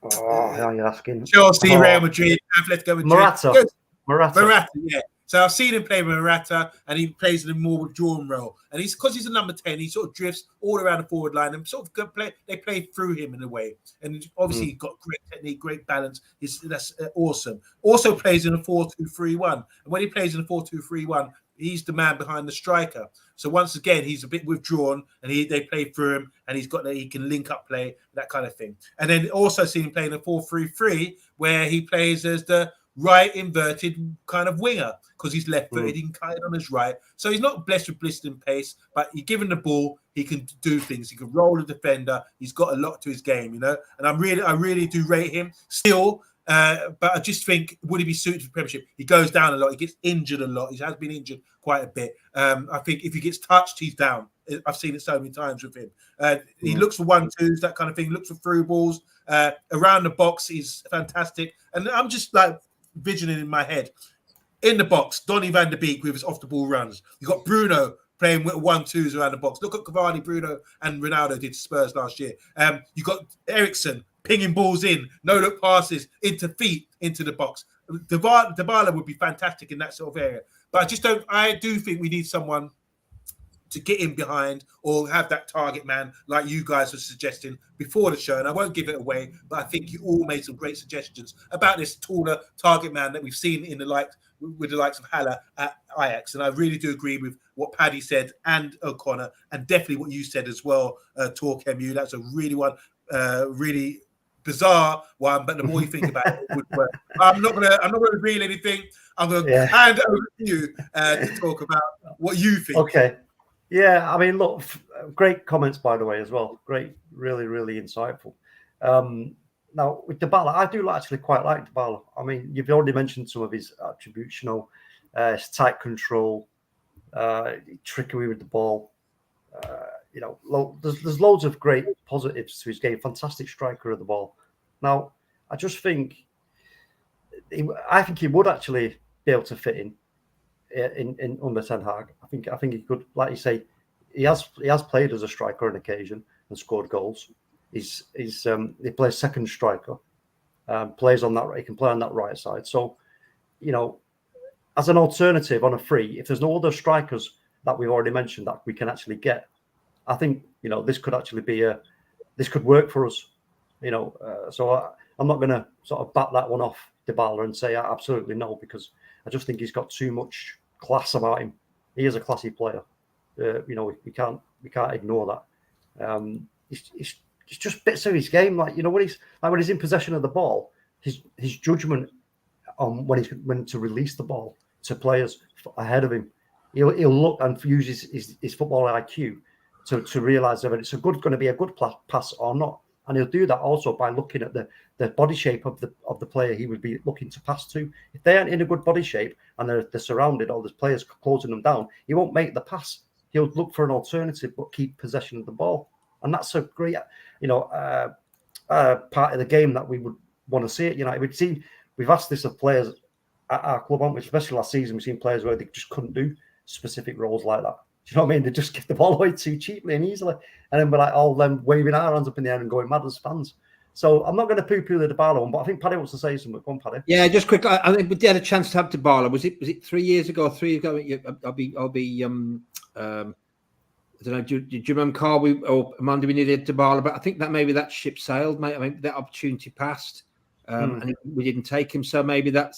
Oh, how are you asking? Chelsea, Real Madrid, Atletico Madrid. Morata, yeah. So I've seen him play with Morata, and he plays in a more withdrawn role. And because he's a number 10, he sort of drifts all around the forward line and sort of they play through him in a way. And obviously he's got great technique, great balance. That's awesome. Also plays in a 4-2-3-1. And when he plays in a 4-2-3-1, he's the man behind the striker. So once again, he's a bit withdrawn, and they play through him, and he can link up play, that kind of thing. And then also seen him playing a 4-3-3, where he plays as the right inverted kind of winger, because he's left-footed, he can cut it on his right. So he's not blessed with blistering pace, but you give him the ball, he can do things. He can roll a defender. He's got a lot to his game, And I really do rate him still. But I just think, would he be suited for Premiership? He goes down a lot. He gets injured a lot. He has been injured quite a bit. I think if he gets touched, he's down. I've seen it so many times with him. He looks for 1-2s, that kind of thing. Looks for through balls. Around the box, he's fantastic. And I'm just like visioning in my head. In the box, Donny van der Beek with his off-the-ball runs. You've got Bruno playing with 1-2s around the box. Look at Cavani, Bruno, and Ronaldo did Spurs last year. You've got Eriksen pinging balls in, no-look passes into feet into the box. Dybala would be fantastic in that sort of area. But I do think we need someone to get in behind or have that target man like you guys were suggesting before the show. And I won't give it away, but I think you all made some great suggestions about this taller target man that we've seen with the likes of Haller at Ajax. And I really do agree with what Paddy said and O'Connor, and definitely what you said as well, TalkMU. That's a really bizarre one, but the more you think about it, it would work. I'm not gonna reveal anything. I'm gonna hand over to you to talk about what you think. Okay. Yeah, I mean, look, great comments, by the way, as well. Great, really, really insightful. Now, with Dybala, I do actually quite like Dybala. I mean, you've already mentioned some of his attributes, his tight control, trickery with the ball. There's loads of great positives to his game. Fantastic striker of the ball. Now, I just think, I think he would actually be able to fit in under Ten Hag. I think he could, like you say, he has played as a striker on occasion and scored goals. He plays second striker, plays on that. He can play on that right side. So, as an alternative on a free, if there's no other strikers that we've already mentioned that we can actually get, I think this could actually this could work for us. So I'm not going to sort of bat that one off Dybala and say absolutely no, because I just think he's got too much class about him. He is a classy player. We can't ignore that. It's just bits of his game, when he's in possession of the ball, his judgment on when to release the ball to players ahead of him. He'll look and use his football IQ to realise whether it's going to be a good pass or not. And he'll do that also by looking at the body shape of the player he would be looking to pass to. If they aren't in a good body shape and they're surrounded or there's players closing them down, he won't make the pass. He'll look for an alternative but keep possession of the ball. And that's a great, part of the game that we would want to see it. We've asked this of players at our club, haven't we? Especially last season, we've seen players where they just couldn't do specific roles like that. Do you know what I mean? They just give the ball away too cheaply and easily. And then we're like all them waving our hands up in the air and going mad as fans. So I'm not going to poo-poo the Dybala one, but I think Paddy wants to say something. Come on, Paddy. Yeah, just quick. I think we had a chance to have Dybala. Was it 3 years ago? 3 years ago? I'll be. I don't know. Do you remember, Carl? Monday we needed Dybala, but I think that maybe that ship sailed, mate. I mean, that opportunity passed, and we didn't take him. So maybe that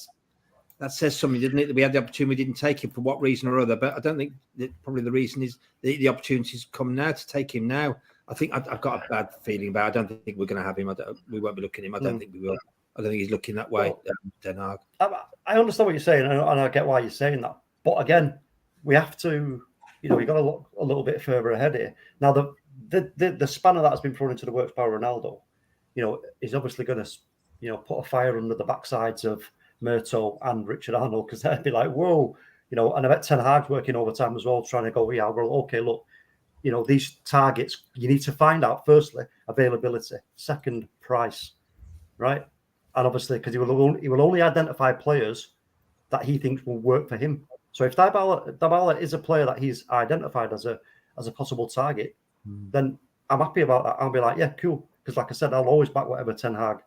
says something, doesn't it? That we had the opportunity, we didn't take him for what reason or other. But I don't think that probably the reason is the opportunity's come now to take him now. I think I've got a bad feeling about it. I don't think we're going to have him. We won't be looking at him. I don't think we will. I don't think he's looking that way, Den Haag. I understand what you're saying, and I get why you're saying that. But again, we have to, we've got to look a little bit further ahead here. Now, the spanner that has been thrown into the works by Ronaldo, is obviously going to, put a fire under the backsides of Murto and Richard Arnold, because they'd be like, whoa, and I bet Ten Hag's working overtime as well, trying to go, okay, look, these targets, you need to find out, firstly, availability, second, price, right? And obviously, because he will only identify players that he thinks will work for him. So if Dybala is a player that he's identified as a possible target, then I'm happy about that. I'll be like, yeah, cool. Because like I said, I'll always back whatever Ten Hag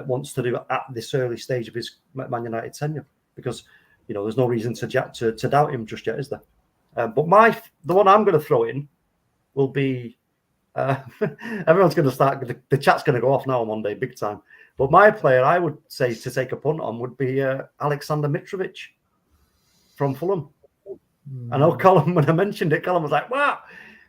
wants to do at this early stage of his Man United tenure, because there's no reason to doubt him just yet, is there? But the one I'm going to throw in will be everyone's going to start. The chat's going to go off now on Monday, big time. But my player, I would say to take a punt on, would be Alexander Mitrovic from Fulham. I know Colin, when I mentioned it, Colin was like, "Wow,"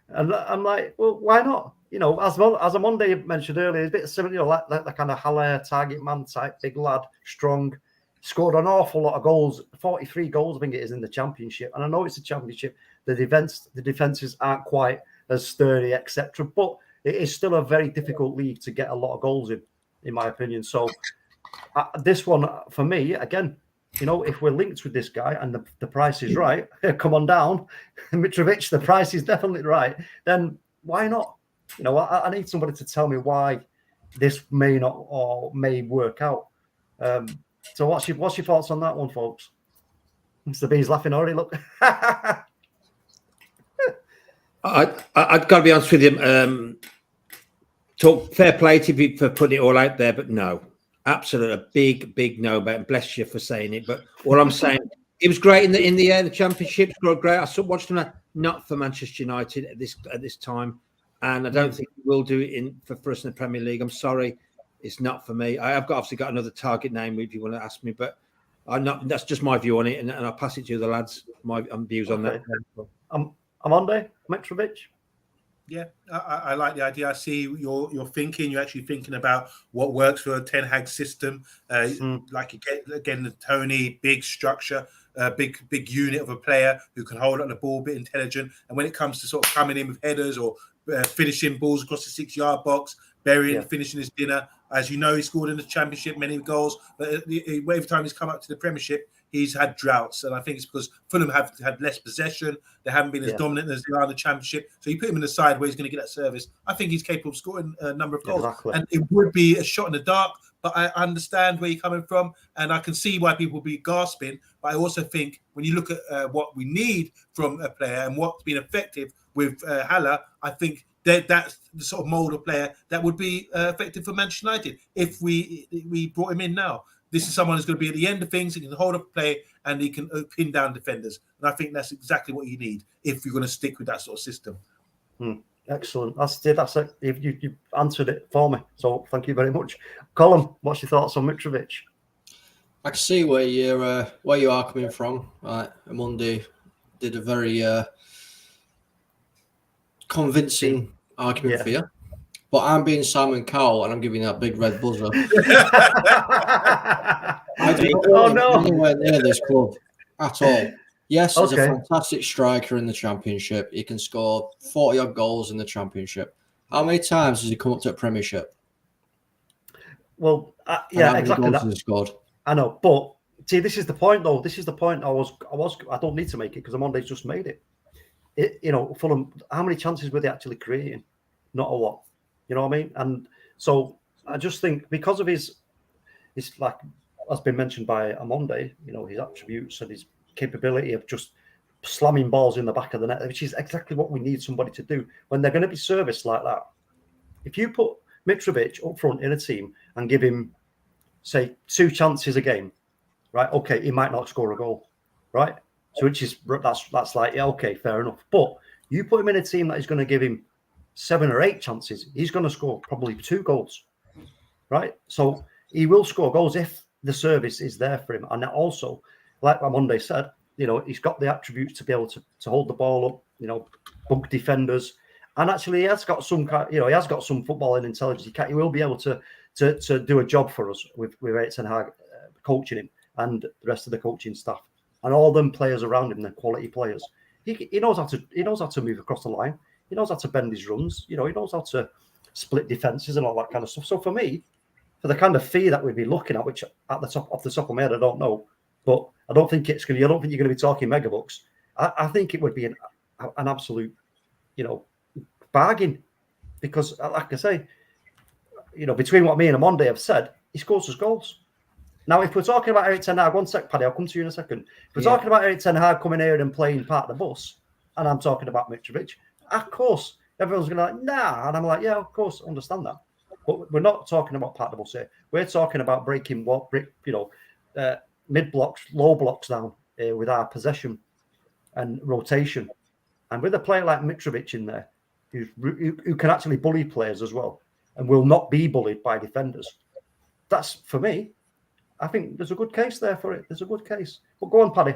and I'm like, "Well, why not?" As a Monday mentioned earlier, a bit similar, like the kind of Haller target man type, big lad, strong. Scored an awful lot of goals, 43 goals, I think it is, in the Championship. And I know it's a Championship. The defenses aren't quite as sturdy, etc. But it is still a very difficult league to get a lot of goals in my opinion. So this one, for me, again, if we're linked with this guy and the price is right, come on down, Mitrovic, the price is definitely right, then why not? I need somebody to tell me why this may not or may work out. So what's your thoughts on that one, folks? Mr. B's laughing already. Look, I've got to be honest with you. Talk fair play to you for putting it all out there, but no, absolutely a big no. But bless you for saying it. But all I'm saying, it was great in the Championship. Great. I watched him not for Manchester United at this time, and I don't think he will do it for us in the Premier League. I'm sorry. It's not for me. I've obviously got another target name if you want to ask me, but I'm not. That's just my view on it, and I'll pass it to the lads. My views on that. Monday, Mitrovic. Yeah, I like the idea. I see you're thinking. You're actually thinking about what works for a Ten Hag system. Like again, the Tony, big structure, big unit of a player who can hold up the ball, a bit intelligent. And when it comes to sort of coming in with headers or finishing balls across the 6-yard box, burying, finishing his dinner. As you know, he scored in the Championship many goals, but every time he's come up to the Premiership, he's had droughts. And I think it's because Fulham have had less possession. They haven't been as dominant as they are in the Championship. So you put him in the side where he's going to get that service. I think he's capable of scoring a number of goals. Exactly. And it would be a shot in the dark, but I understand where you're coming from. And I can see why people will be gasping. But I also think when you look at what we need from a player and what's been effective with Haller, I think that's the sort of mould of player that would be effective for Manchester United if we brought him in now. This is someone who's going to be at the end of things. He can hold up play and he can pin down defenders. And I think that's exactly what you need if you're going to stick with that sort of system. Excellent. That's it. You answered it for me. So thank you very much. Colin, what's your thoughts on Mitrovic? I can see where you are coming from. Monday did a very convincing argument for you. But I'm being Simon Cowell and I'm giving you that big red buzzer. I don't go anywhere near this club at all. Yes, he's a fantastic striker in the Championship. He can score 40-odd goals in the Championship. How many times has he come up to a Premiership? Well, exactly that. He scored? I know, but see, this is the point, though. This is the point. I don't need to make it because Monday's just made it. Fulham. How many chances were they actually creating? Not a lot. You know what I mean? And so I just think because of his like has been mentioned by OMONDI, you know, his attributes and his capability of just slamming balls in the back of the net, which is exactly what we need somebody to do when they're going to be serviced like that. If you put Mitrovic up front in a team and give him, say, 2 chances a game, right? Okay, he might not score a goal, right? So which is that's like, yeah, okay, fair enough. But you put him in a team that is going to give him 7 or 8 chances, he's going to score probably 2 goals, right? So he will score goals if the service is there for him. And also, like Monday said, you know, he's got the attributes to be able to hold the ball up, you know, bug defenders. And actually, he has got some, you know, he has got some footballing intelligence. He will be able to do a job for us with Erik ten Hag coaching him and the rest of the coaching staff and all them players around him, the quality players. He knows how to move across the line. He knows how to bend his runs. You know, he knows how to split defenses and all that kind of stuff. So for me, for the kind of fee that we'd be looking at, which off the top of my head, I don't know, but I don't think you're going to be talking mega bucks. I think it would be an absolute, you know, bargain, because like I say, you know, between what me and OMONDI have said, he scores us goals. Now, if we're talking about Erik ten Hag, one sec, Paddy, I'll come to you in a second. If we're talking about Erik ten Hag coming here and playing part of the bus, and I'm talking about Mitrovic, of course, everyone's going to be like, nah. And I'm like, yeah, of course, understand that. But we're not talking about part of the bus here. We're talking about breaking mid blocks, low blocks down with our possession and rotation. And with a player like Mitrovic in there, who can actually bully players as well and will not be bullied by defenders. That's, for me, I think there's a good case there for it. There's a good case. But go on, Paddy.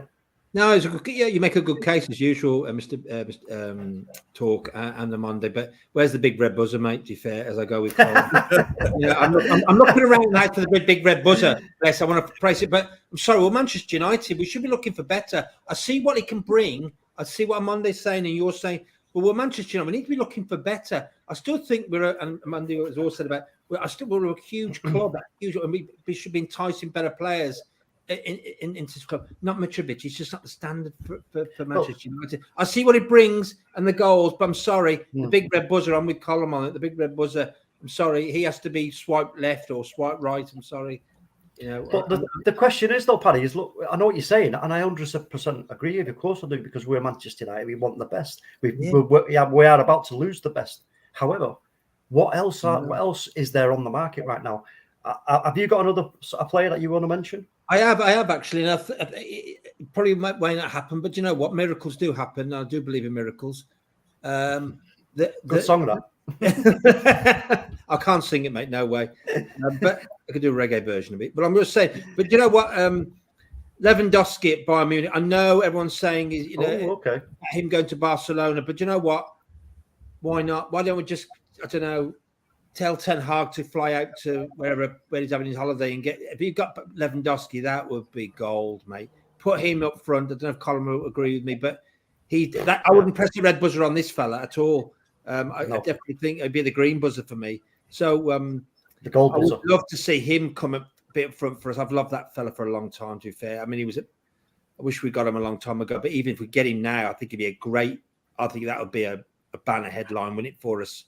No, it's a good, yeah, you make a good case as usual, Mr. Talk and the Monday. But where's the big red buzzer, mate? To be fair, as I go with Colin. I'm looking around now for the big red buzzer. Yes, I want to praise it, but I'm sorry. Well, Manchester United, we should be looking for better. I see what he can bring. I see what Monday's saying, and you're saying. Well, we're Manchester United. We need to be looking for better. I still think and Monday has also said about. We're a huge club, and we should be enticing better players into this club. Not Mitrovic. He's just not the standard for Manchester United. I see what it brings and the goals, but I'm sorry, the big red buzzer. I'm with Colin on it. The big red buzzer. I'm sorry, he has to be swipe left or swipe right. I'm sorry. You know, but the question is, though, Paddy, is look, I know what you're saying, and I 100% agree with you. Of course I do, because we're Manchester United. We want the best. We are about to lose the best. However, what else is there on the market right now? Have you got another player that you want to mention? I have actually. And it probably might not happen, but you know what? Miracles do happen. I do believe in miracles. Good song, that. I can't sing it, mate. No way. But I could do a reggae version of it. But I'm going to say, but you know what? Lewandowski at Bayern Munich. I know everyone's saying is, you know, him going to Barcelona. But you know what? Why not? Why don't we just, I don't know, tell Ten Hag to fly out to where he's having his holiday and get. If you've got Lewandowski, that would be gold, mate. Put him up front. I don't know if Colin will agree with me, but I wouldn't press the red buzzer on this fella at all. I definitely think it'd be the green buzzer for me. So the gold buzzer. I would love to see him come a bit up front for us. I've loved that fella for a long time, to be fair. I mean, I wish we got him a long time ago, but even if we get him now, I think it'd be I think that would be a banner headline, wouldn't it, for us?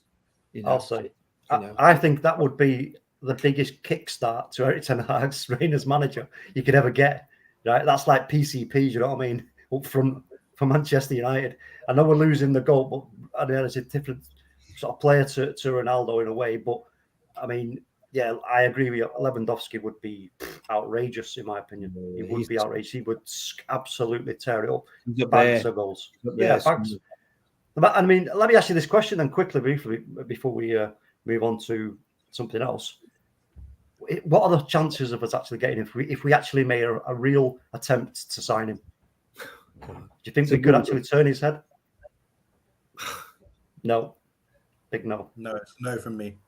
You know, I'll say. I think that would be the biggest kickstart to Erik ten Hag's reign as manager you could ever get. Right? That's like PCP, you know what I mean? Up front for Manchester United. I know we're losing the goal, but I mean, it's a different sort of player to Ronaldo in a way. But I mean, yeah, I agree with you. Lewandowski would be outrageous, in my opinion. He would be outrageous. He would absolutely tear it up. Bags of goals. Yeah, bags. I mean, let me ask you this question then briefly, before we move on to something else. What are the chances of us actually getting him if we actually made a real attempt to sign him? Do you think we could actually turn his head? No. Big no. No, it's no from me.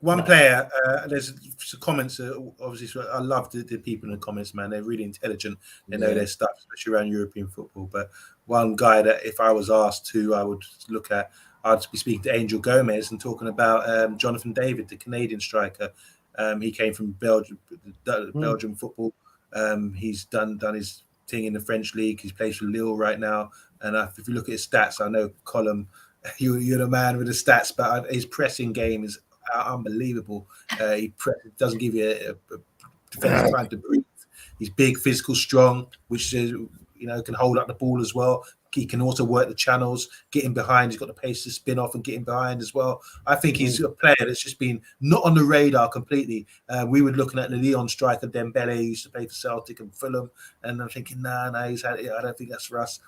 One player, there's some comments. Obviously, I love the people in the comments, man. They're really intelligent. They know their stuff, especially around European football. But one guy that if I was asked to, I would look at, I'd be speaking to Angel Gomez and talking about Jonathan David, the Canadian striker. He came from Belgium football. He's done his thing in the French league. He's plays for Lille right now. And if you look at his stats, I know Colin, you're the man with the stats, but his pressing game is unbelievable. He doesn't give you a defensive time to breathe. He's big, physical, strong, which can hold up the ball as well. He can also work the channels, get in behind. He's got the pace to spin off and get in behind as well. I think he's a player that's just been not on the radar completely. We were looking at the Leon striker Dembele, who used to play for Celtic and Fulham, and I'm thinking, I don't think that's for us.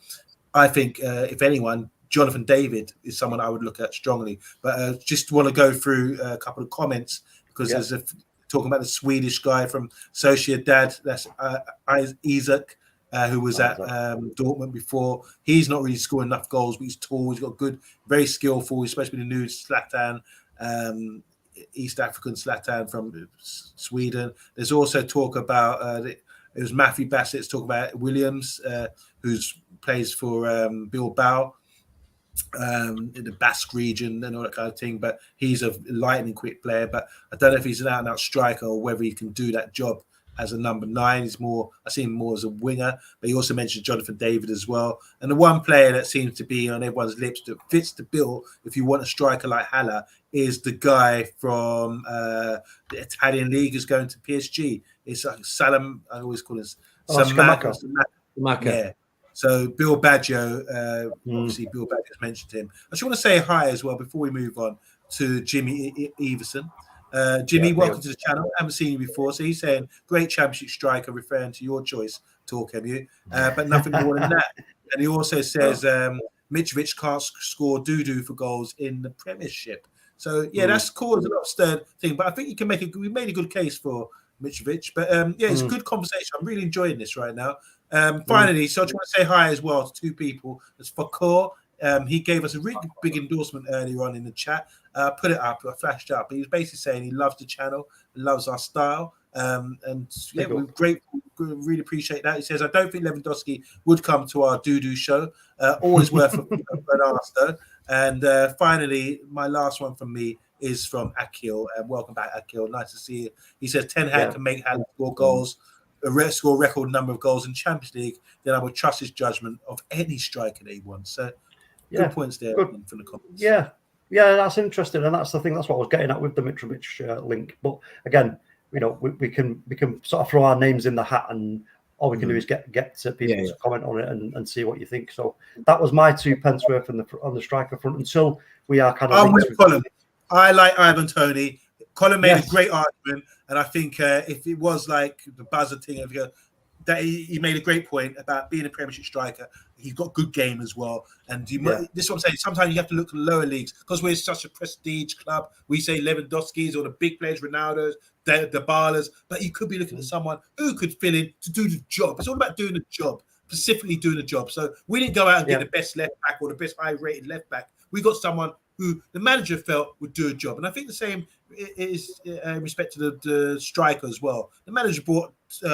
I think, if anyone, Jonathan David is someone I would look at strongly. But just want to go through a couple of comments because there's talking about the Swedish guy from Sociedad, that's Isaac. Who was at Dortmund before. He's not really scoring enough goals, but he's tall. He's got good, very skillful, especially the new Zlatan, East African Zlatan from Sweden. There's also talk about, it was Matthew Bassett's talk about Williams, who plays for Bilbao in the Basque region and all that kind of thing. But he's a lightning quick player, but I don't know if he's an out-and-out striker or whether he can do that job as a number 9. He's more, I see him more as a winger, but he also mentioned Jonathan David as well. And the one player that seems to be on everyone's lips that fits the bill, if you want a striker like Haller, is the guy from the Italian league who's going to PSG. It's like Salam, I always call him Scamacca. Yeah. So Bill Baggio, obviously Bill Baggio's mentioned him. I just want to say hi as well before we move on to Jimmy Everson. Jimmy, welcome to the channel. I haven't seen you before. So he's saying, great championship striker, referring to your choice, TalkMU, but nothing more than that. And he also says Mitrovic can't score doo-doo for goals in the Premiership. So, that's caused a lot of stirred thing. But I think you can we made a good case for Mitrovic. But, it's a good conversation. I'm really enjoying this right now. Finally, so I just want to say hi as well to 2 people. It's Fakor. He gave us a really big endorsement earlier on in the chat. Put it up, I flashed it up. But he was basically saying he loves the channel, loves our style. We're grateful, really appreciate that. He says, I don't think Lewandowski would come to our doo-doo show. Always worth an ask, though. And finally, my last one from me is from Akil. Welcome back, Akil. Nice to see you. He says, Ten Hag can make Haaland score goals, score a record number of goals in Champions League, then I would trust his judgment of any striker that he wants. So, good points there from the comments. Yeah, that's interesting, and that's the thing. That's what I was getting at with the Mitrovic link. But again, we can sort of throw our names in the hat, and all we can do is get people to comment on it and see what you think. So that was my 2 pence worth on the striker front. Until we are kind of. I'm with Colin. I like Ivan Toney. Colin made a great argument, and I think if it was like the buzzer thing of that he made a great point about being a Premiership striker. He's got good game as well. And this is what I'm saying. Sometimes you have to look at the lower leagues because we're such a prestige club. We say Lewandowski's or the big players, Ronaldo's, Dybalas, but you could be looking at someone who could fill in to do the job. It's all about doing the job, specifically doing the job. So we didn't go out and get the best left back or the best high-rated left back. We got someone who the manager felt would do a job. And I think the same is in respect to the striker as well. The manager brought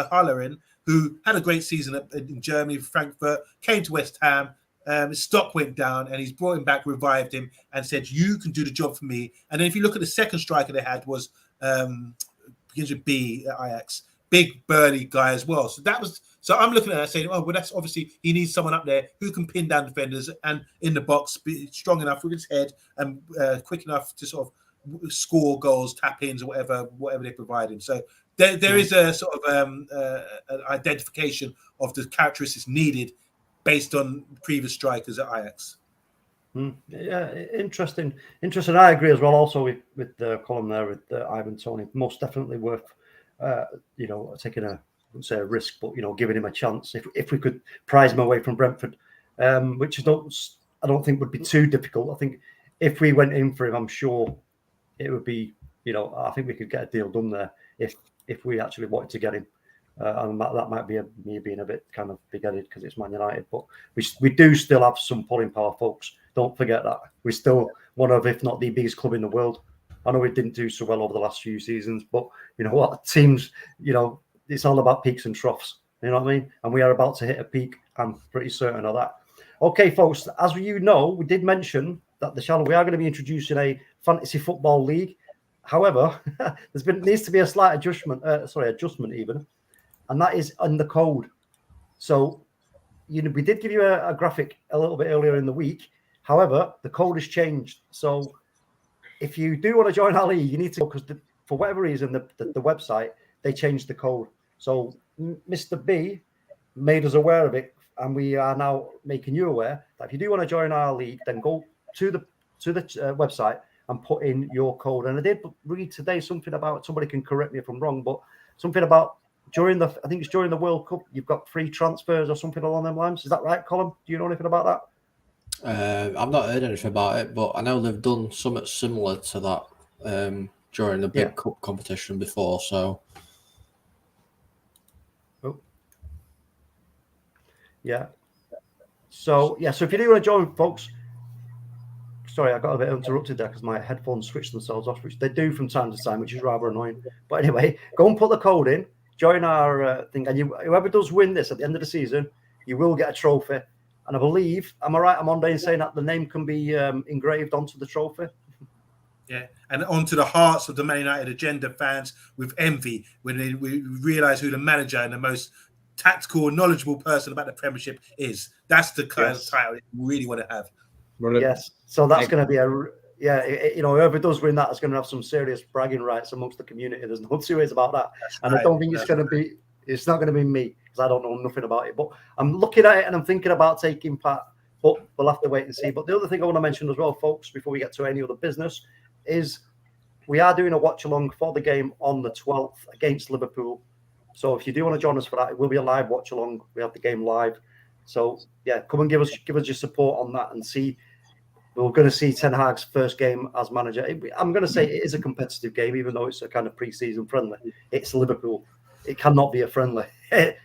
Haller in, who had a great season in Germany, Frankfurt, came to West Ham. His stock went down, and he's brought him back, revived him, and said, you can do the job for me. And then if you look at the second striker they had was begins with B at Ajax, big burly guy as well. So I'm looking at that saying, oh, well, that's obviously he needs someone up there who can pin down defenders and in the box, be strong enough with his head and quick enough to sort of score goals, tap-ins, or whatever they provide him. So there is a sort of an identification of the characteristics needed based on previous strikers at Ajax. Yeah, interesting. I agree as well. Also with the column there with Ivan Toney, most definitely worth taking I wouldn't say a risk, but giving him a chance if we could prize him away from Brentford, which I don't think would be too difficult. I think if we went in for him, I'm sure it would be I think we could get a deal done there if we actually wanted to get him. And that might be me being a bit kind of big-headed because it's Man United, but we do still have some pulling power, folks. Don't forget that. We're still one of, if not the biggest club in the world. I know we didn't do so well over the last few seasons, but you know what? Teams, it's all about peaks and troughs. You know what I mean? And we are about to hit a peak. I'm pretty certain of that. Okay, folks, as you know, we did mention that the channel, we are going to be introducing a fantasy football league. However, needs to be a slight adjustment even. And that is in the code. So, we did give you a graphic a little bit earlier in the week. However, the code has changed. So, if you do want to join our league, you need to go because for whatever reason, the website, they changed the code. So, Mr. B made us aware of it, and we are now making you aware that if you do want to join our league, then go to the website and put in your code. And I did read today something about, somebody can correct me if I'm wrong, but something about I think it's during the World Cup, you've got free transfers or something along them lines. Is that right, Colin? Do you know anything about that? I've not heard anything about it, but I know they've done something similar to that during the big cup competition before. So, yeah. So if you do want to join, folks. Sorry, I got a bit interrupted there because my headphones switched themselves off, which they do from time to time, which is rather annoying. But anyway, go and put the code in, join our thing, and whoever does win this at the end of the season, you will get a trophy. And I believe, am I right, Amonde, in saying that the name can be engraved onto the trophy? Yeah, and onto the hearts of the Man United agenda fans with envy when we realise who the manager and the most tactical, knowledgeable person about the Premiership is. That's the kind of title we really want to have. Brilliant. Yes, so that's going to be whoever does win that is going to have some serious bragging rights amongst the community. There's no two ways about that. And I don't think it's not going to be me because I don't know nothing about it. But I'm looking at it and I'm thinking about taking part. But we'll have to wait and see. But the other thing I want to mention as well, folks, before we get to any other business, is we are doing a watch along for the game on the 12th against Liverpool. So if you do want to join us for that, it will be a live watch along. We have the game live. So yeah, come and give us your support on that and see. We're going to see Ten Hag's first game as manager. I'm going to say it is a competitive game, even though it's a kind of pre-season friendly. It's Liverpool. It cannot be a friendly.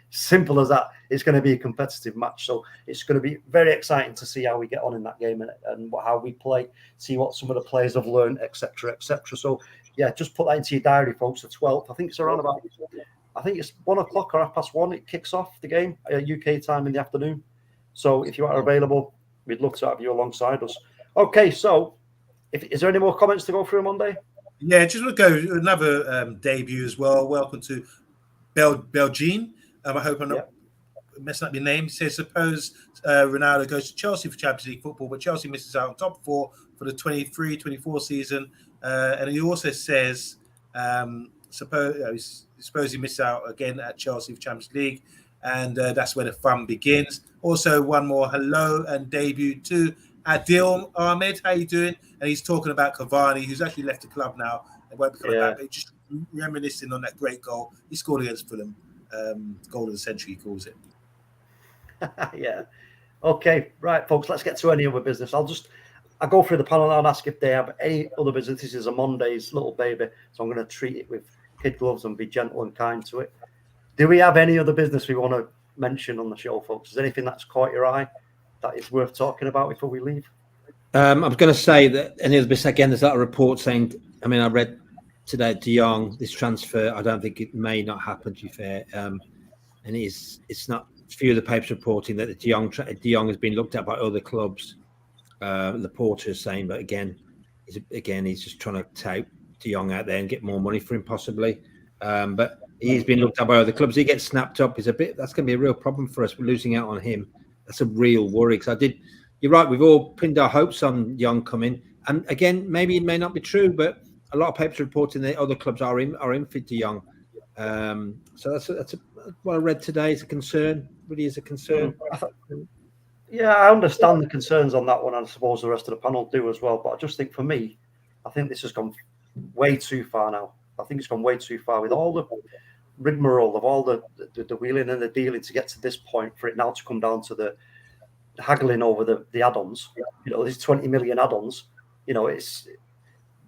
Simple as that. It's going to be a competitive match. So it's going to be very exciting to see how we get on in that game and how we play, see what some of the players have learned, etc., etc. So yeah, just put that into your diary, folks. The 12th. I think it's around about. I think it's 1 o'clock or 1:30. It kicks off the game, UK time in the afternoon. So if you are available, we'd love to have you alongside us. Okay, so is there any more comments to go through on Monday? Yeah, just want to go another debut as well. Welcome to Belgian. I hope I'm not messing up your name. It says, suppose Ronaldo goes to Chelsea for Champions League football, but Chelsea misses out on top 4 for the 23-24 season. And he also says, suppose he misses out again at Chelsea for Champions League, and that's where the fun begins. Also, one more hello and debut to Adil Ahmed. How you doing? And he's talking about Cavani, who's actually left the club now and won't be coming back, but just reminiscing on that great goal he scored against Fulham. Goal of the century, he calls it. Yeah. Okay, right, folks, let's get to any other business. I'll go through the panel now and ask if they have any other business. This is a Monday's little baby, so I'm going to treat it with kid gloves and be gentle and kind to it. Do we have any other business we want to mention on the show, folks? Is there anything that's caught your eye that is worth talking about before we leave? I was going to say that any other business, again, there's that report saying, I mean, I read today De Jong, this transfer, I don't think it may not happen, to be fair. And it's not, a few of the papers reporting that De Jong has been looked at by other clubs. Laporta is saying, but again, he's just trying to take De Jong out there and get more money for him, possibly. But he's been looked at by other clubs. He gets snapped up. That's going to be a real problem for us. We're losing out on him. That's a real worry. Because you're right, we've all pinned our hopes on Young coming. And again, maybe it may not be true, but a lot of papers reporting that other clubs are in for De Jong. So that's what I read today is a concern. Really is a concern. Yeah, I understand the concerns on that one, and I suppose the rest of the panel do as well. But I just think, for me, I think this has gone way too far now. I think it's gone way too far with all the rigmarole of all the wheeling and the dealing to get to this point, for it now to come down to the haggling over the add-ons. You know, there's 20 million add-ons. You know, it's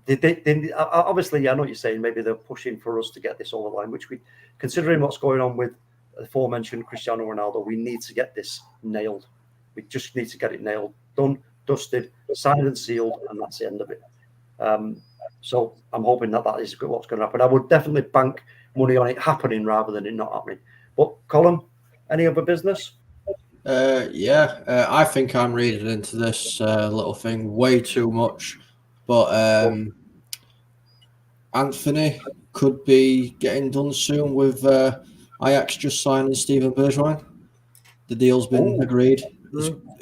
obviously, I know what you're saying. Maybe they're pushing for us to get this over the line, which considering what's going on with the aforementioned Cristiano Ronaldo, we need to get this nailed. We just need to get it nailed, done, dusted, signed and sealed, and that's the end of it. So I'm hoping that is what's going to happen. I would definitely bank money on it happening rather than it not happening. But Colin, any other business? I think I'm reading into this little thing way too much. But Anthony could be getting done soon with Ajax just signing Steven Bergwijn. The deal's been agreed.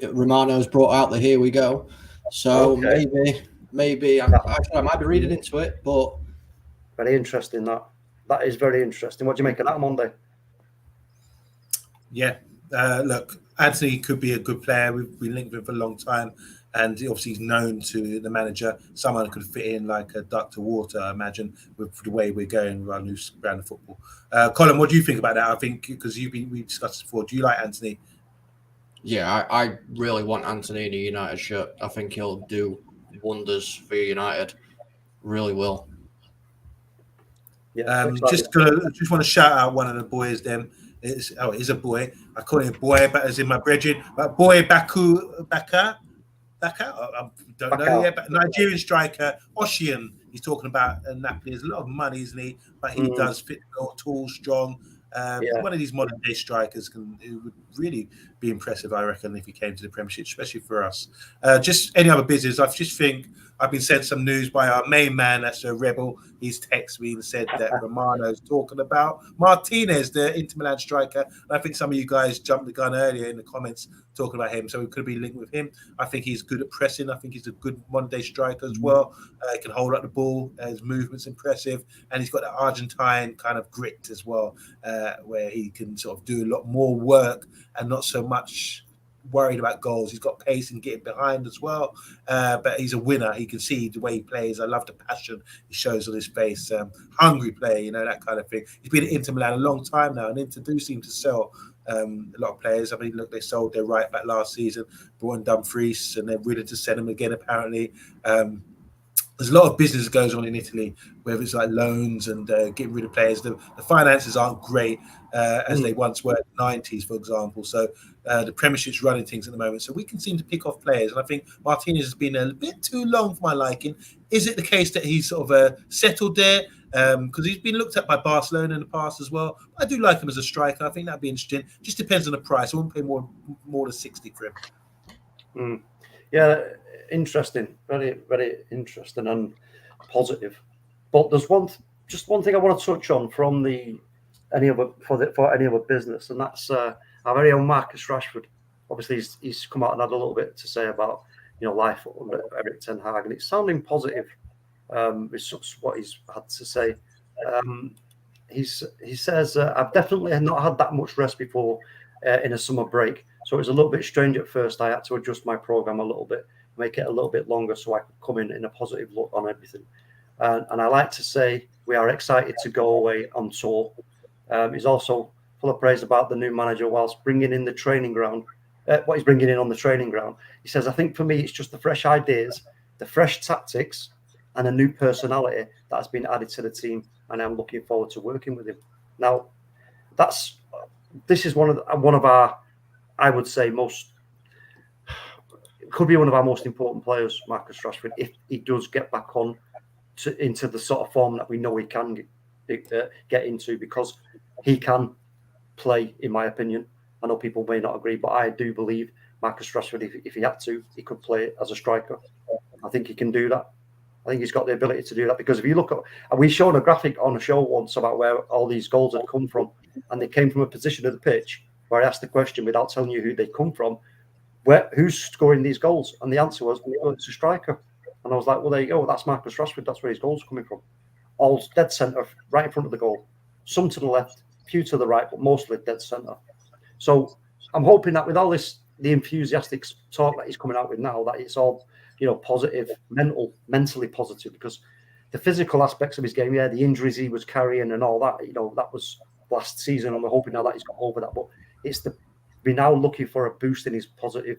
Romano's brought out the here we go. So maybe I might be reading into it, but very interesting. That is very interesting. What do you make of that, Monday? Yeah, look, Anthony could be a good player. We've been linked with him for a long time, and obviously he's known to the manager. Someone could fit in like a duck to water, I imagine, with the way we're going around the football. Colin, what do you think about that? I think because we discussed it before. Do you like Anthony? Yeah, I really want Anthony in a United shirt. I think he'll do wonders for United. Really will. Yeah, just want to shout out one of the boys. Them, it is a boy. I call it a boy, but as in my brethren. But boy, Baka. I don't know. Yeah, but Nigerian striker Ocean. He's talking about Napoli. There's a lot of money, isn't he? But he does fit well, tall, strong. One of these modern day strikers it would really be impressive, I reckon, if he came to the Premiership, especially for us. Just any other business, I just think I've been sent some news by our main man, that's a rebel. He's texted me and said that Romano's talking about Martinez, the Inter Milan striker. And I think some of you guys jumped the gun earlier in the comments talking about him, so we could be linked with him. I think he's good at pressing. I think he's a good modern-day striker as well. He can hold up the ball. His movement's impressive, and he's got that Argentine kind of grit as well, where he can sort of do a lot more work and not so much worried about goals. He's got pace and getting behind as well, but he's a winner. He can see the way he plays. I love the passion he shows on his face. Hungry player, that kind of thing. He's been at Inter Milan a long time now, and Inter do seem to sell a lot of players. I mean, look, they sold their right back last season, brought in Dumfries, and they're willing to send him again, apparently. There's a lot of business that goes on in Italy, whether it's like loans and getting rid of players. The finances aren't great as they once were in the 90s, for example. So the Premiership's running things at the moment. So we can seem to pick off players. And I think Martinez has been a bit too long for my liking. Is it the case that he's sort of settled there? Because he's been looked at by Barcelona in the past as well. I do like him as a striker. I think that'd be interesting. Just depends on the price. I wouldn't pay more than 60 for him. Yeah, interesting. Very, very interesting and positive. But there's one thing I want to touch on from any other business, and that's our very own Marcus Rashford. Obviously, he's come out and had a little bit to say about life under Erik ten Hag, and it's sounding positive. It's what he's had to say. He says, I've definitely not had that much rest before in a summer break. So it was a little bit strange at first. I had to adjust my program a little bit, make it a little bit longer so I could come in a positive look on everything. And I like to say we are excited to go away on tour. He's also full of praise about the new manager whilst bringing in the training ground. What he's bringing in on the training ground. He says, I think for me, it's just the fresh ideas, the fresh tactics, and a new personality that has been added to the team. And I'm looking forward to working with him. Now, this is one of our, I would say, could be one of our most important players, Marcus Rashford, if he does get back into the sort of form that we know he can get into, because he can play, in my opinion. I know people may not agree, but I do believe Marcus Rashford, if he had to, he could play as a striker. I think he can do that. I think he's got the ability to do that, because if you look at, we showed a graphic on a show once about where all these goals had come from, and they came from a position of the pitch where I asked the question without telling you who they come from, who's scoring these goals? And the answer was, it's a striker. And I was like, well, there you go. That's Marcus Rashford. That's where his goals are coming from. All dead centre, right in front of the goal. Some to the left, few to the right, but mostly dead centre. So I'm hoping that with all this, the enthusiastic talk that he's coming out with now, that it's all, positive, mentally positive, because the physical aspects of his game, the injuries he was carrying and all that, that was last season, and we're hoping now that he's got over that. But we're now looking for a boost in his positive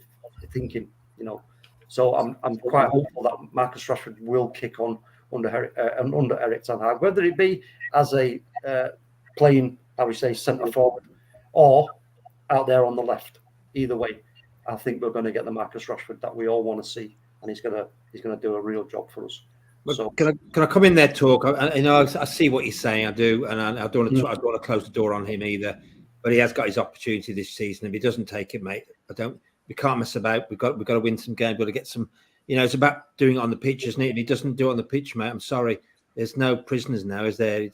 thinking, So I'm quite hopeful that Marcus Rashford will kick on under Erik ten Hag, whether it be as a playing, I would say, centre forward or out there on the left. Either way, I think we're going to get the Marcus Rashford that we all want to see, and he's going to do a real job for us. So, can I come in there, talk? I see what you're saying. I do, and I don't want to close the door on him either. But he has got his opportunity this season. If he doesn't take it, mate, we can't mess about. We've got to win some games. We've got to get some. It's about doing it on the pitch, isn't it? If he doesn't do it on the pitch, mate, I'm sorry. There's no prisoners now, is there?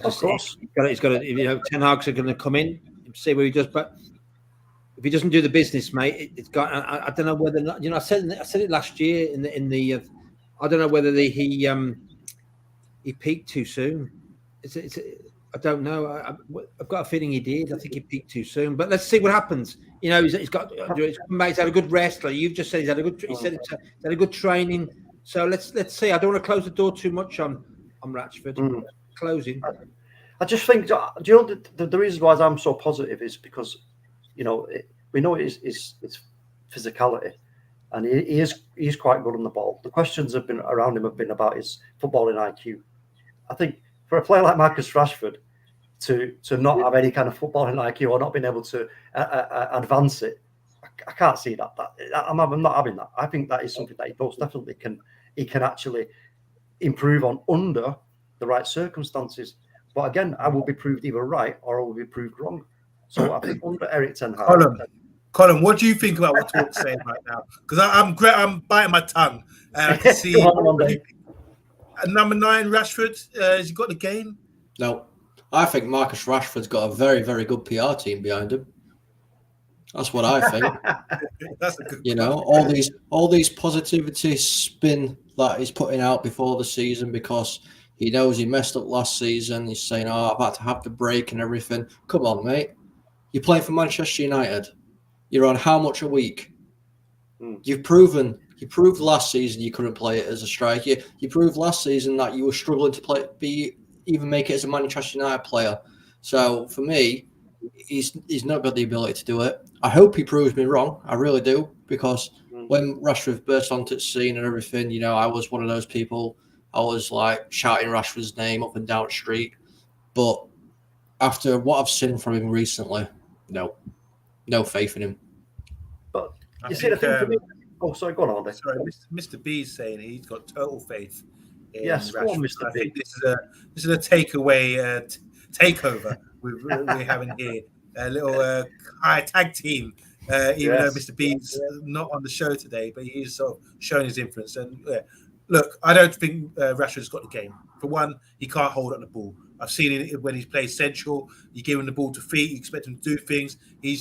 Of course. He's got to. Ten Hag's are going to come in, see what he does, but if he doesn't do the business, mate, it's got. I don't know whether not. I said it last year in the. I don't know whether he peaked too soon. I don't know. I've got a feeling he did. I think he peaked too soon. But let's see what happens. You know, he's had a good rest. Like you've just said, he's had a good. He said he's had a good training. So let's see. I don't want to close the door too much on Rashford. Closing. I just think. Do you know the reason why I'm so positive is because, you know, we know it's physicality, and he's quite good on the ball. The questions around him have been about his footballing IQ. I think for a player like Marcus Rashford to not have any kind of footballing IQ or not being able to advance it, I can't see that. I'm not having that. I think that is something that he most definitely can actually improve on under the right circumstances. But again, I will be proved either right or I will be proved wrong. So I think under Erik ten Hag. Colin, what do you think about what Talk's saying right now? Because I'm biting my tongue and I can see number 9 Rashford. Has he got the game? No, I think Marcus Rashford's got a very, very good PR team behind him. That's what I think. That's a good. You know, all these positivity spin that he's putting out before the season because he knows he messed up last season. He's saying, "Oh, I've had to have the break and everything." Come on, mate. You're playing for Manchester United. You're on how much a week? You proved last season you couldn't play it as a striker. You proved last season that you were struggling to even make it as a Manchester United player. So for me, he's not got the ability to do it. I hope he proves me wrong. I really do, because when Rashford burst onto the scene and everything, you know, I was one of those people. I was like shouting Rashford's name up and down the street. But after what I've seen from him recently, no faith in him. But you see the thing for me. Oh, sorry, go on, Andy. Sorry, Mr. B's saying he's got total faith in yes, Rashford. on, Mr. I B. think this is a takeover we're having here. A little high tag team. Even though Mr. B's not on the show today, but he is sort of showing his influence. And look, I don't think Rashford's got the game. For one, he can't hold on the ball. I've seen it when he's played central. You give him the ball to feet, you expect him to do things. He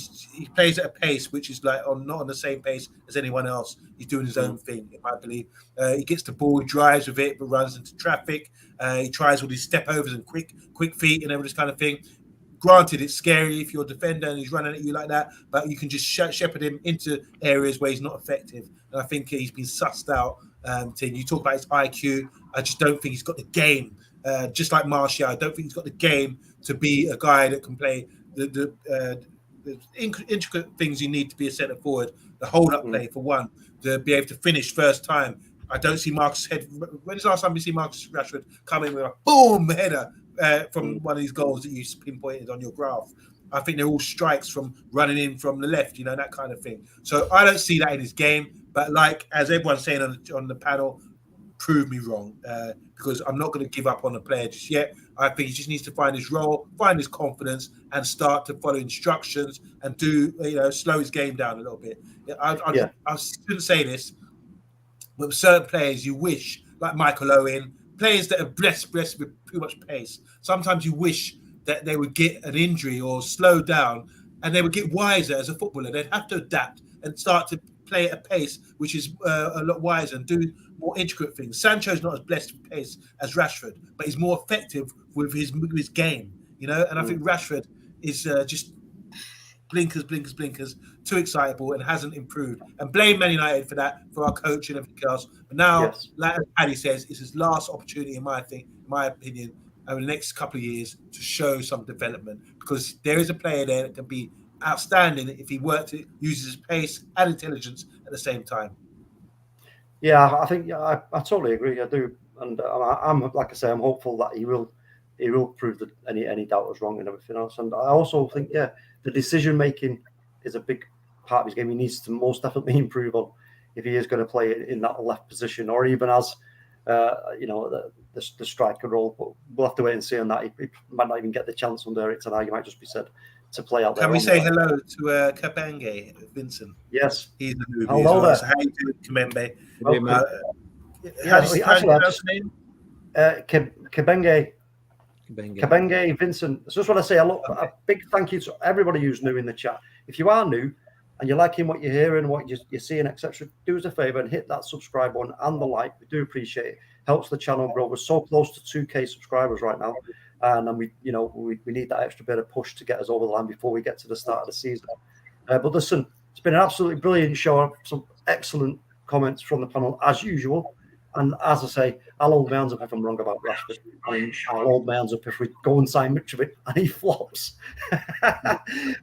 plays at a pace which is like not on the same pace as anyone else. He's doing his own thing, I believe. He gets the ball, he drives with it, but runs into traffic. He tries all these step overs and quick feet and all this kind of thing. Granted, it's scary if you're a defender and he's running at you like that, but you can just shepherd him into areas where he's not effective. And I think he's been sussed out. You talk about his IQ. I just don't think he's got the game. Just like Martial, I don't think he's got the game to be a guy that can play the intricate things you need to be a centre forward. The hold-up play, for one, to be able to finish first time. I don't see Marcus head. When's the last time you see Marcus Rashford come in with a boom header from one of these goals that you pinpointed on your graph? I think they're all strikes from running in from the left, that kind of thing. So I don't see that in his game. But like, as everyone's saying on the panel, prove me wrong, because I'm not going to give up on the player just yet. I think he just needs to find his role, find his confidence, and start to follow instructions and slow his game down a little bit. I shouldn't say this, but with certain players, you wish, like Michael Owen, players that are blessed with too much pace. Sometimes you wish that they would get an injury or slow down, and they would get wiser as a footballer. They'd have to adapt and start to play at a pace which is a lot wiser and do more intricate things. Sancho's not as blessed with pace as Rashford, but he's more effective with his game, And I think Rashford is just blinkers, too excitable and hasn't improved. And blame Man United for that, for our coach and everything else. But now, like Paddy says, it's his last opportunity, in my opinion, over the next couple of years to show some development, because there is a player there that can be outstanding if he uses his pace and intelligence at the same time. Yeah, I think I totally agree. I do, and I'm like I say, I'm hopeful that he will prove that any doubt was wrong and everything else. And I also think the decision making is a big part of his game. He needs to most definitely improve on if he is going to play in that left position or even as the striker role. But we'll have to wait and see on that. He might not even get the chance under Erik ten Hag. He might just be said to play out there. Can we say hello to Kabenge, Vincent? Yes. He's the newbie. Hello there. So how you doing, Kabenge? How do you pronounce his name? Kabenge Vincent. So just want to say a big thank you to everybody who's new in the chat. If you are new and you're liking what you're hearing, what you're seeing, etc., do us a favor and hit that subscribe button and the like. We do appreciate it. Helps the channel grow. We're so close to 2K subscribers right now. and then we need that extra bit of push to get us over the line before we get to the start of the season. But listen, it's been an absolutely brilliant show. Some excellent comments from the panel as usual. And as I say, I'll hold my hands up if I'm wrong about Rashford. And I'll hold my hands up if we go and sign Mitrovic and he flops.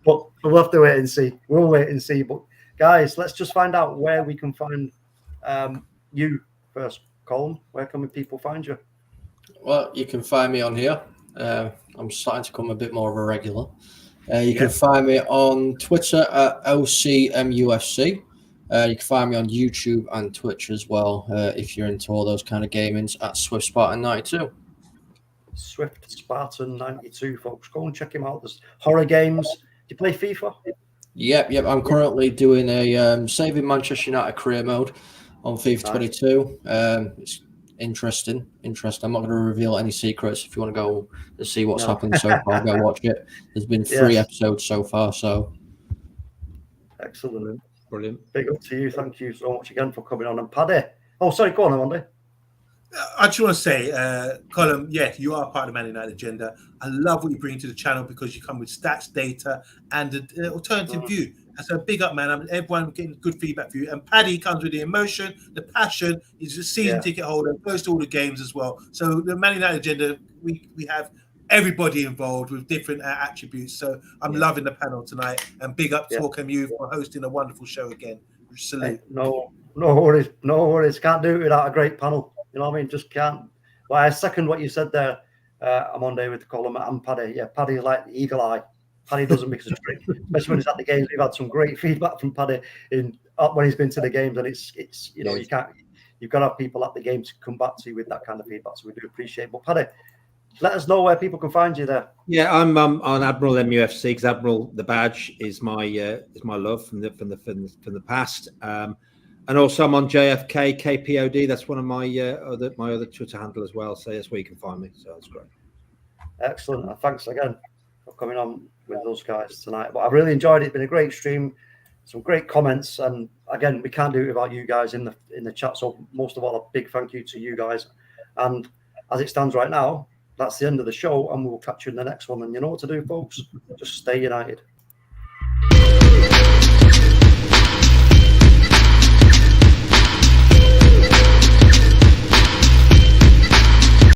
But we'll have to wait and see. We'll wait and see. But guys, let's just find out where we can find you first. Colin, where can people find you? Well, you can find me on here. I'm starting to become a bit more of a regular. You can find me on Twitter at LCMUFC. You can find me on YouTube and Twitch as well, if you're into all those kind of gamings, at Swift Spartan 92. Swift Spartan 92, folks. Go and check him out. There's horror games. Do you play FIFA? Yep. I'm currently doing a Saving Manchester United career mode on FIFA 22. It's interesting. I'm not going to reveal any secrets. If you want to go and see what's happened so far, go watch it. There's been 3 episodes so far, so excellent. Brilliant. Big up to you. Thank you so much again for coming on. And Paddy. Oh, sorry, go on, Andy. I just want to say, Colin, you are part of the Man United agenda. I love what you bring to the channel because you come with stats, data, and an alternative view. So big up, man. Everyone getting good feedback for you. And Paddy comes with the emotion, the passion. He's a season ticket holder, goes to all the games as well. So the Man United agenda, we have everybody involved with different attributes. So I'm loving the panel tonight. And big up to TalkMU for hosting a wonderful show again. Salute. No worries. Can't do it without a great panel. You know what I mean? Just can't. Well, I second what you said there. I'm on day with the column and Paddy. Yeah, Paddy's like the eagle eye. Paddy doesn't mix a drink, especially when he's at the games. We've had some great feedback from Paddy when he's been to the games, and it's you've got to have people at the games to come back to you with that kind of feedback. So we do appreciate it. But Paddy, let us know where people can find you there. Yeah, I'm on Admiral MUFC because Admiral the badge is my love from the past. And also I'm on JFK KPOD. That's one of my other Twitter handle as well. So that's where you can find me. So that's great. Excellent. And thanks again for coming on with those guys tonight. But I've really enjoyed it. It's been a great stream. Some great comments. And again, we can't do it without you guys in the chat. So most of all, a big thank you to you guys. And as it stands right now, that's the end of the show. And we'll catch you in the next one. And you know what to do, folks. Just stay united.